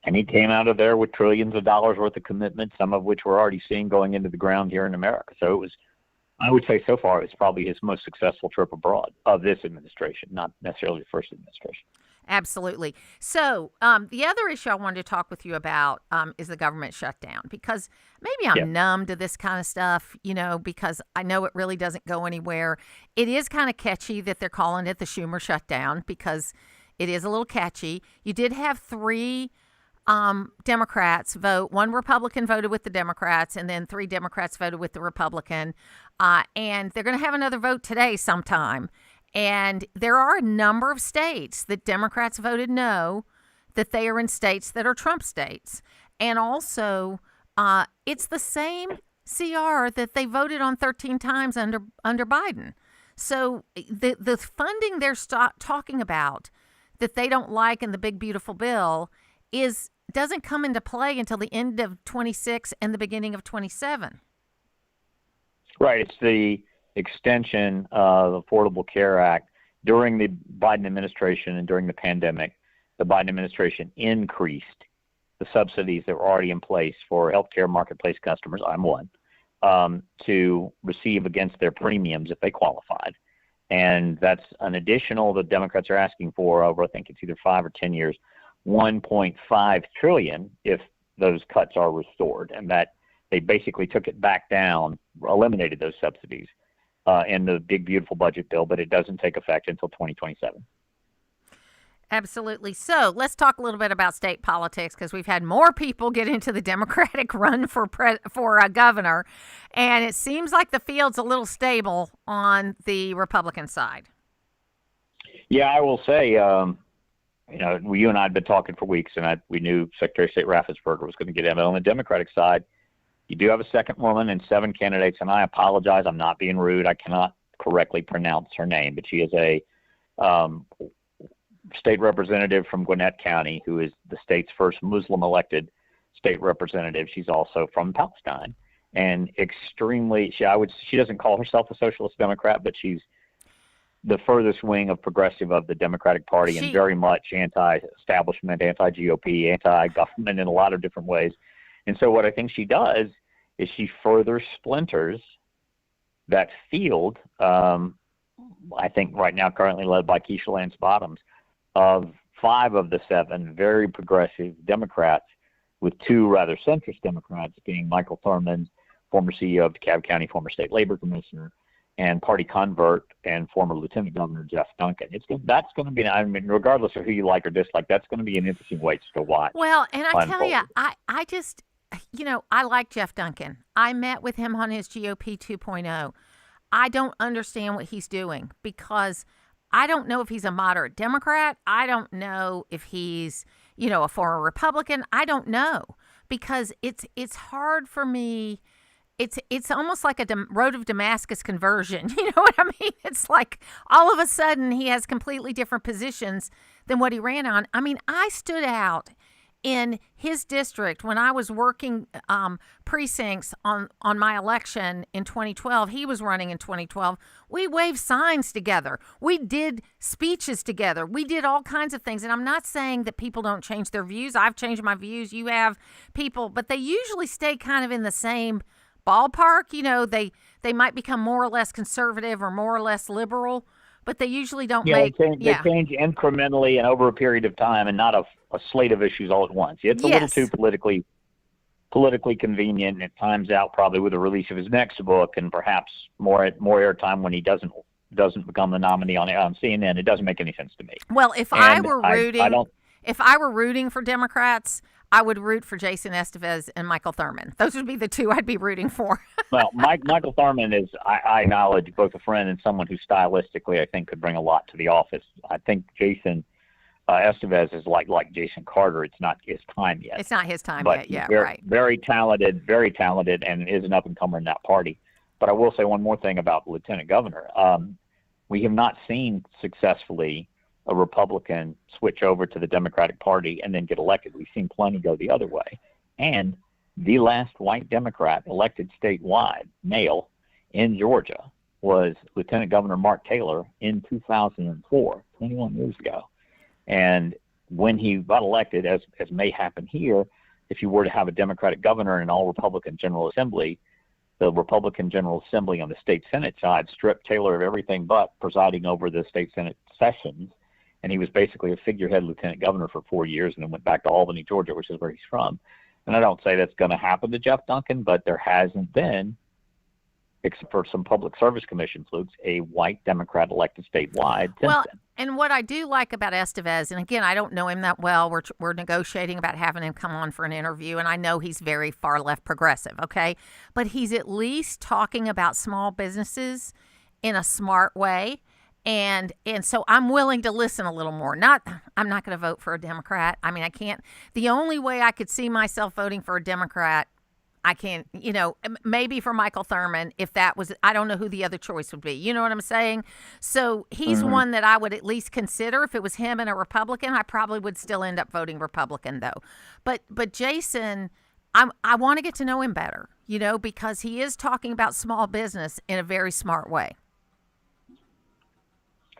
And he came out of there with trillions of dollars worth of commitments, some of which we're already seeing going into the ground here in America. So it was, I would say so far, it's probably his most successful trip abroad of this administration, not necessarily the first administration. Absolutely. So the other issue I wanted to talk with you about is the government shutdown, because maybe I'm numb to this kind of stuff, because I know it really doesn't go anywhere. It is kind of catchy that they're calling it the Schumer shutdown, because it is a little catchy. You did have 3 Democrats vote. 1 Republican voted with the Democrats, and then 3 Democrats voted with the Republican. And they're going to have another vote today sometime. And there are a number of states that Democrats voted no, that they are in states that are Trump states. And also, it's the same CR that they voted on 13 times under Biden. So the funding they're talking about that they don't like in the big, beautiful bill doesn't come into play until the end of 26 and the beginning of 27. Right. It's the extension of the Affordable Care Act. During the Biden administration and during the pandemic, the Biden administration increased the subsidies that were already in place for healthcare marketplace customers, I'm one, to receive against their premiums if they qualified. And that's an additional, the Democrats are asking for over, I think it's either 5 or 10 years, $1.5 trillion if those cuts are restored. And that they basically took it back down, eliminated those subsidies in the big, beautiful budget bill, but it doesn't take effect until 2027. Absolutely. So let's talk a little bit about state politics, because we've had more people get into the Democratic run for governor, and it seems like the field's a little stable on the Republican side. Yeah, I will say, you and I had been talking for weeks, and we knew Secretary of State Raffensperger was going to get in. But on the Democratic side, you do have a second woman and 7 candidates, and I apologize. I'm not being rude. I cannot correctly pronounce her name, but she is a state representative from Gwinnett County who is the state's first Muslim elected state representative. She's also from Palestine, and she doesn't call herself a socialist Democrat, but she's the furthest wing of progressive of the Democratic Party and very much anti-establishment, anti-GOP, anti-government in a lot of different ways. And so what I think she does is she further splinters that field, I think right now currently led by Keisha Lance Bottoms, of 5 of the 7 very progressive Democrats, with 2 rather centrist Democrats being Michael Thurmond, former CEO of DeKalb County, former state labor commissioner, and party convert and former Lieutenant Governor Jeff Duncan. That's going to be, I mean, regardless of who you like or dislike, that's going to be an interesting way to watch. Well, and I tell you, I just, I like Jeff Duncan. I met with him on his GOP 2.0. I don't understand what he's doing because I don't know if he's a moderate Democrat. I don't know if he's, a former Republican. I don't know because it's hard for me. It's almost like a road of Damascus conversion. You know what I mean? It's like all of a sudden he has completely different positions than what he ran on. I mean, I stood out in his district when I was working precincts on my election in 2012. He was running in 2012. We waved signs together. We did speeches together. We did all kinds of things. And I'm not saying that people don't change their views. I've changed my views. You have people, but they usually stay kind of in the same ballpark. They might become more or less conservative or more or less liberal, but they usually don't they change incrementally and over a period of time, and not a slate of issues all at once. It's a little too politically convenient, and it times out probably with the release of his next book and perhaps more airtime when he doesn't become the nominee on CNN. It doesn't make any sense to me. Well, if I were rooting for Democrats, I would root for Jason Estevez and Michael Thurmond. Those would be the 2 I'd be rooting for. Well, Michael Thurmond is, I acknowledge, both a friend and someone who stylistically I think could bring a lot to the office. I think Jason Estevez is like Jason Carter. It's not his time yet. It's not his time but yet, right. Very talented, and is an up-and-comer in that party. But I will say one more thing about the Lieutenant Governor. We have not seen successfully a Republican switch over to the Democratic Party and then get elected. We've seen plenty go the other way. And the last white Democrat elected statewide, male, in Georgia was Lieutenant Governor Mark Taylor in 2004, 21 years ago. And when he got elected, as may happen here, if you were to have a Democratic governor and an all-Republican General Assembly, the Republican General Assembly on the state Senate side stripped Taylor of everything but presiding over the state Senate sessions. And he was basically a figurehead lieutenant governor for 4 years and then went back to Albany, Georgia, which is where he's from. And I don't say that's going to happen to Jeff Duncan, but there hasn't been, except for some public service commission flukes, a white Democrat elected statewide since then. And what I do like about Estevez, and again, I don't know him that well. We're negotiating about having him come on for an interview, and I know he's very far left progressive, okay? But he's at least talking about small businesses in a smart way. And so I'm willing to listen a little more. I'm not going to vote for a Democrat. I mean, I can't. The only way I could see myself voting for a Democrat, I can't, maybe for Michael Thurmond, if that was, I don't know who the other choice would be. You know what I'm saying? So he's one that I would at least consider. If it was him and a Republican, I probably would still end up voting Republican, though. But Jason, I want to get to know him better, because he is talking about small business in a very smart way.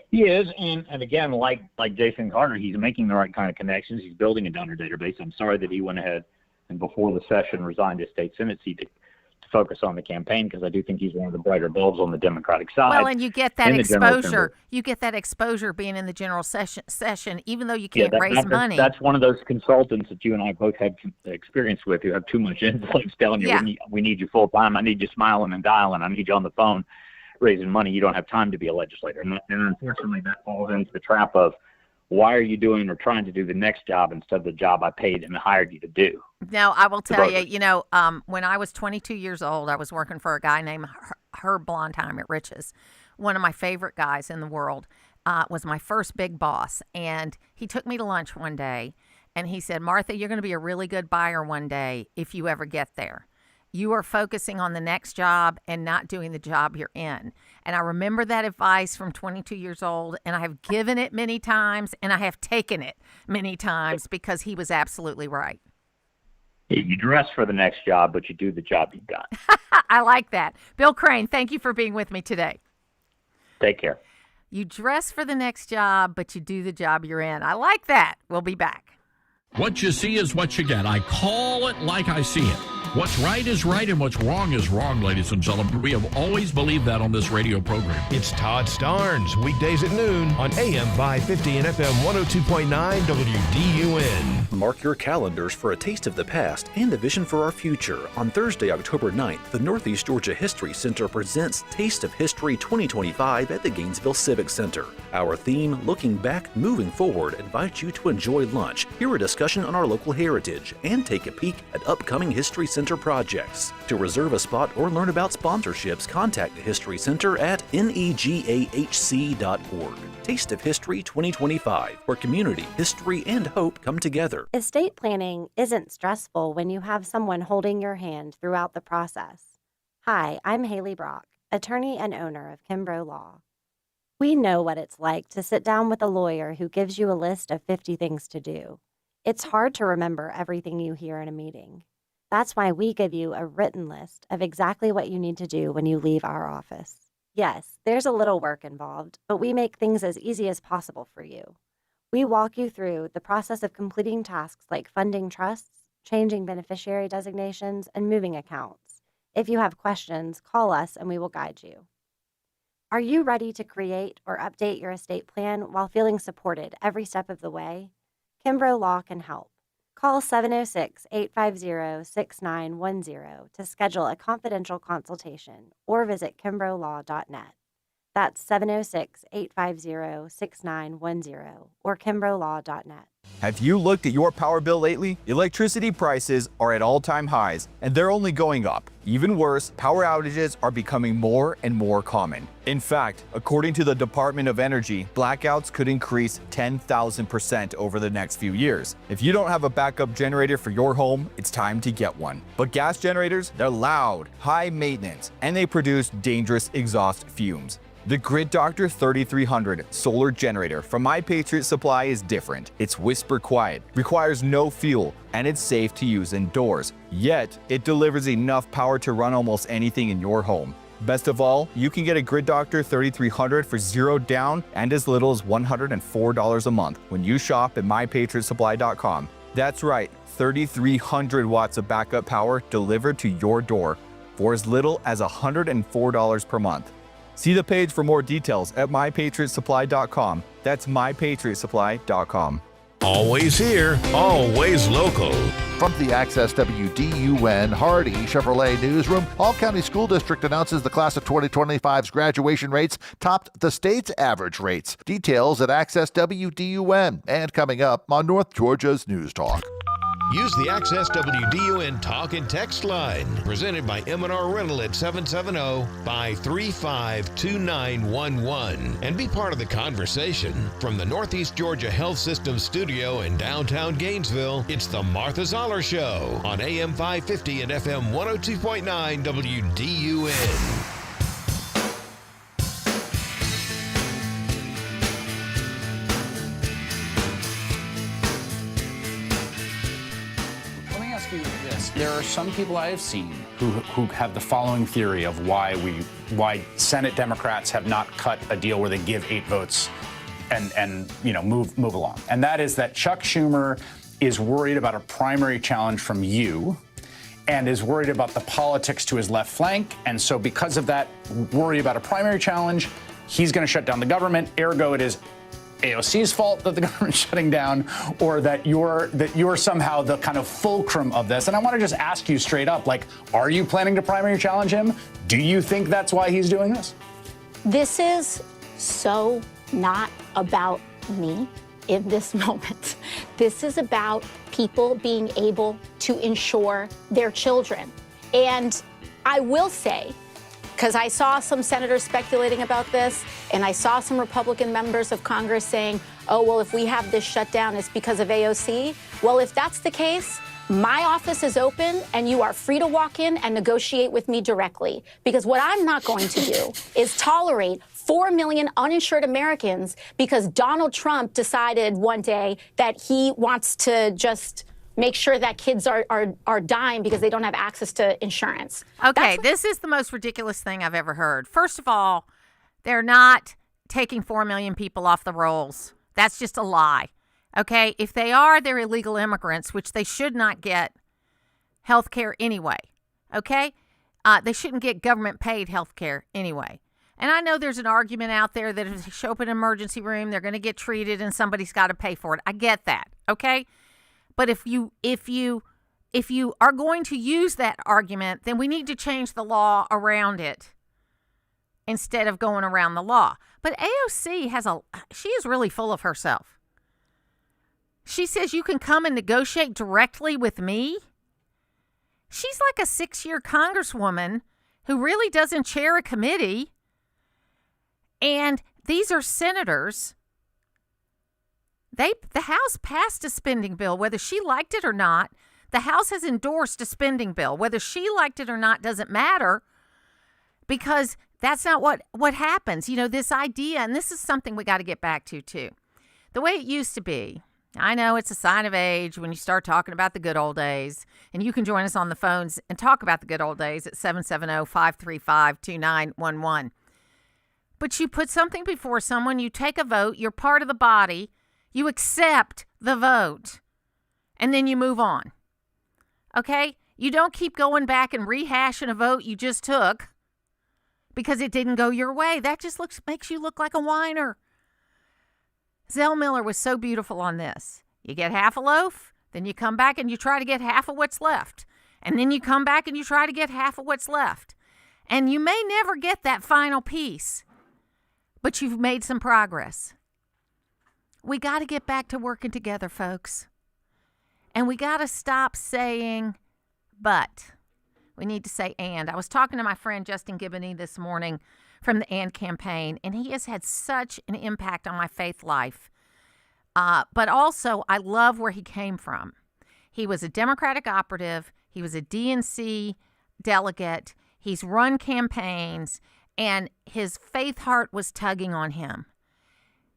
He is, and again, like Jason Carter, he's making the right kind of connections. He's building a donor database. I'm sorry that he went ahead and before the session resigned his state Senate seat to focus on the campaign, because I do think he's one of the brighter bulbs on the Democratic side. Well, and you get that exposure. You get that exposure being in the general session, even though you can't raise money. That's one of those consultants that you and I both had experience with who have too much influence telling you, we need you full time. I need you smiling and dialing. I need you on the phone raising money. You don't have time to be a legislator. And unfortunately, that falls into the trap of, why are you doing or trying to do the next job instead of the job I paid and hired you to do? Now, I will tell you, when I was 22 years old, I was working for a guy named Herb Blondheim at Riches. One of my favorite guys in the world, was my first big boss. And he took me to lunch one day and he said, Martha, you're going to be a really good buyer one day if you ever get there. you are focusing on the next job and not doing the job you're in. And I remember that advice from 22 years old, and I have given it many times, and I have taken it many times because he was absolutely right. You dress for the next job, but you do the job you've got. I like that. Bill Crane, thank you for being with me today. Take care. You dress for the next job, but you do the job you're in. I like that. We'll be back. What you see is what you get. I call it like I see it. What's right is right and what's wrong is wrong, ladies and gentlemen. We have always believed that on this radio program. It's Todd Starnes, weekdays at noon on AM 550 and FM 102.9 WDUN. Mark your calendars for a taste of the past and a vision for our future. On Thursday, October 9th, the Northeast Georgia History Center presents Taste of History 2025 at the Gainesville Civic Center. Our theme, Looking Back, Moving Forward, invites you to enjoy lunch, hear a discussion on our local heritage, and take a peek at upcoming History Center projects. To reserve a spot or learn about sponsorships, contact the History Center at negahc.org. Taste of History 2025, where community, history, and hope come together. Estate planning isn't stressful when you have someone holding your hand throughout the process. Hi, I'm Haley Brock, attorney and owner of Kimbrough Law. We know what it's like to sit down with a lawyer who gives you a list of 50 things to do. It's hard to remember everything you hear in a meeting. That's why we give you a written list of exactly what you need to do when you leave our office. Yes, there's a little work involved, but we make things as easy as possible for you. We walk you through the process of completing tasks like funding trusts, changing beneficiary designations, and moving accounts. If you have questions, call us and we will guide you. Are you ready to create or update your estate plan while feeling supported every step of the way? Kimbrough Law can help. Call 706-850-6910 to schedule a confidential consultation or visit kimbroughslaw.net. That's 706-850-6910 or kimbroughslaw.net. Have you looked at your power bill lately? Electricity prices are at all-time highs, and they're only going up. Even worse, power outages are becoming more and more common. In fact, according to the Department of Energy, blackouts could increase 10,000% over the next few years. If you don't have a backup generator for your home, it's time to get one. But gas generators, they're loud, high maintenance, and they produce dangerous exhaust fumes. The Grid Doctor 3300 solar generator from My Patriot Supply is different. It's whisper quiet, requires no fuel, and it's safe to use indoors. Yet, it delivers enough power to run almost anything in your home. Best of all, you can get a Grid Doctor 3300 for $0 down and as little as $104 a month when you shop at MyPatriotSupply.com. That's right, 3,300 watts of backup power delivered to your door for as little as $104 per month. See the page for more details at MyPatriotSupply.com. That's MyPatriotSupply.com. Always here, always local. From the Access WDUN Hardy Chevrolet Newsroom, Hall County School District announces the class of 2025's graduation rates topped the state's average rates. Details at Access WDUN. And coming up on North Georgia's News Talk. Use the Access WDUN Talk and Text line, presented by M&R Rental at 770-535-2911, and be part of the conversation. From the Northeast Georgia Health System studio in downtown Gainesville, it's the Martha Zoller Show on AM 550 and FM 102.9 WDUN. There are some people I have seen who have the following theory of why Senate Democrats have not cut a deal where they give 8 votes and move along. And that is that Chuck Schumer is worried about a primary challenge from you and is worried about the politics to his left flank. And so because of that worry about a primary challenge, he's going to shut down the government. Ergo, it is AOC's fault that the government's shutting down, or that you're somehow the kind of fulcrum of this. And I want to just ask you straight up, are you planning to primary challenge him? Do you think that's why he's doing this? This is so not about me in this moment. This is about people being able to insure their children. And I will say, because I saw some senators speculating about this, and I saw some Republican members of Congress saying, oh, well, if we have this shut down, it's because of AOC. Well, if that's the case, My office is open, and you are free to walk in and negotiate with me directly. Because what I'm not going to do is tolerate 4 million uninsured Americans because Donald Trump decided one day that he wants to just make sure that kids are dying because they don't have access to insurance. Okay, this is the most ridiculous thing I've ever heard. First of all, they're not taking 4 million people off the rolls. That's just a lie. Okay, if they are, they're illegal immigrants, which they should not get health care anyway. Okay, they shouldn't get government paid health care anyway. And I know there's an argument out there that if they show up in an emergency room, they're going to get treated and somebody's got to pay for it. I get that. Okay, but if you are going to use that argument, then we need to change the law around it instead of going around the law. But AOC she is really full of herself. She says you can come and negotiate directly with me. She's like a 6-year congresswoman who really doesn't chair a committee. And these are senators. The House passed a spending bill, whether she liked it or not. The House has endorsed a spending bill. Whether she liked it or not doesn't matter, because that's not what happens. You know, this idea, and this is something we got to get back to too. The way it used to be, I know it's a sign of age when you start talking about the good old days, and you can join us on the phones and talk about the good old days at 770-535-2911. But you put something before someone, you take a vote, you're part of the body, you accept the vote, and then you move on. Okay? You don't keep going back and rehashing a vote you just took because it didn't go your way. That just makes you look like a whiner. Zell Miller was so beautiful on this. You get half a loaf, then you come back and you try to get half of what's left. And then you come back and you try to get half of what's left. And you may never get that final piece, but you've made some progress. We got to get back to working together, folks. And we got to stop saying, but. We need to say and. I was talking to my friend Justin Giboney this morning from the AND campaign, and he has had such an impact on my faith life. But also, I love where he came from. He was a Democratic operative. He was a DNC delegate. He's run campaigns, and his faith heart was tugging on him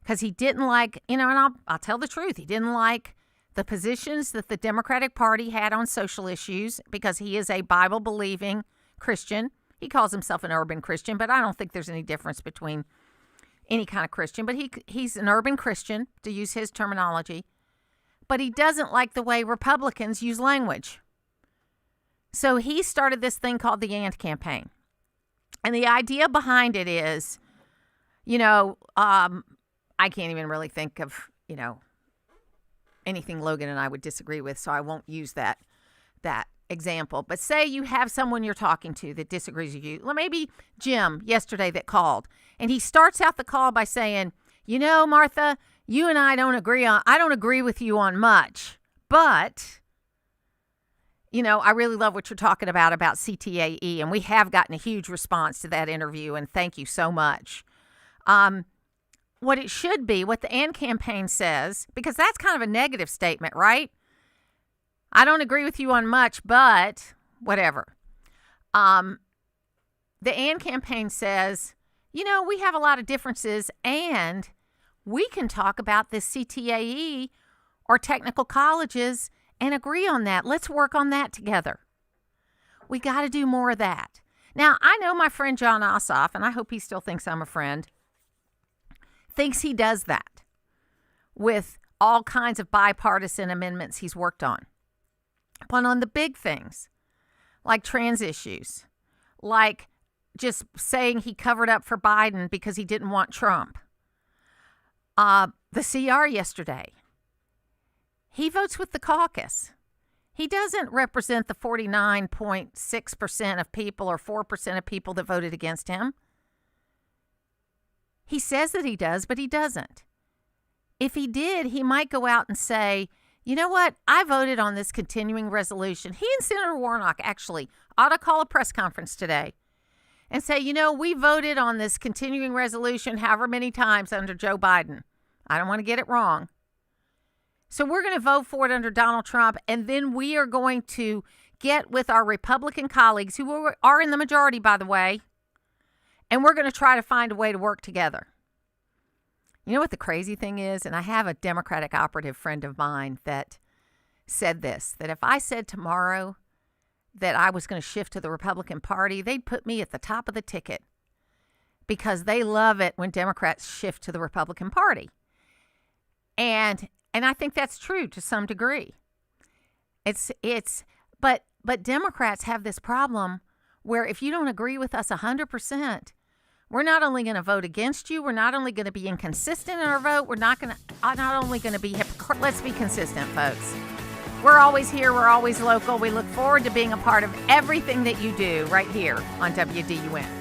because he didn't like, and I'll tell the truth, he didn't like the positions that the Democratic Party had on social issues because he is a Bible-believing Christian. He calls himself an urban Christian, but I don't think there's any difference between any kind of Christian. But he's an urban Christian, to use his terminology. But he doesn't like the way Republicans use language. So he started this thing called the AND campaign. And the idea behind it is, I can't even really think of, anything Logan and I would disagree with, so I won't use that example. But say you have someone you're talking to that disagrees with you. Well, maybe Jim yesterday that called, and he starts out the call by saying, Martha, you and I don't agree with you on much, but I really love what you're talking about CTAE, and we have gotten a huge response to that interview, and thank you so much. What it should be, what the AND campaign says, because that's kind of a negative statement, right? I don't agree with you on much, but whatever. The AND campaign says, we have a lot of differences, and we can talk about this CTAE or technical colleges and agree on that. Let's work on that together. We got to do more of that. Now, I know my friend John Ossoff, and I hope he still thinks I'm a friend, thinks he does that with all kinds of bipartisan amendments he's worked on. But on the big things, like trans issues, like just saying he covered up for Biden because he didn't want Trump, the CR yesterday, he votes with the caucus. He doesn't represent the 49.6% of people or 4% of people that voted against him. He says that he does, but he doesn't. If he did, he might go out and say, you know what? I voted on this continuing resolution. He and Senator Warnock actually ought to call a press conference today and say, we voted on this continuing resolution however many times under Joe Biden. I don't want to get it wrong. So we're going to vote for it under Donald Trump, and then we are going to get with our Republican colleagues, who are in the majority, by the way, and we're going to try to find a way to work together. You know what the crazy thing is? And I have a Democratic operative friend of mine that said this, that if I said tomorrow that I was going to shift to the Republican Party, they'd put me at the top of the ticket because they love it when Democrats shift to the Republican Party. And I think that's true to some degree. But Democrats have this problem where if you don't agree with us 100%, we're not only going to vote against you, we're not only going to be inconsistent in our vote, we're not only going to be hypocritical. Let's be consistent, folks. We're always here, we're always local. We look forward to being a part of everything that you do right here on WDUN.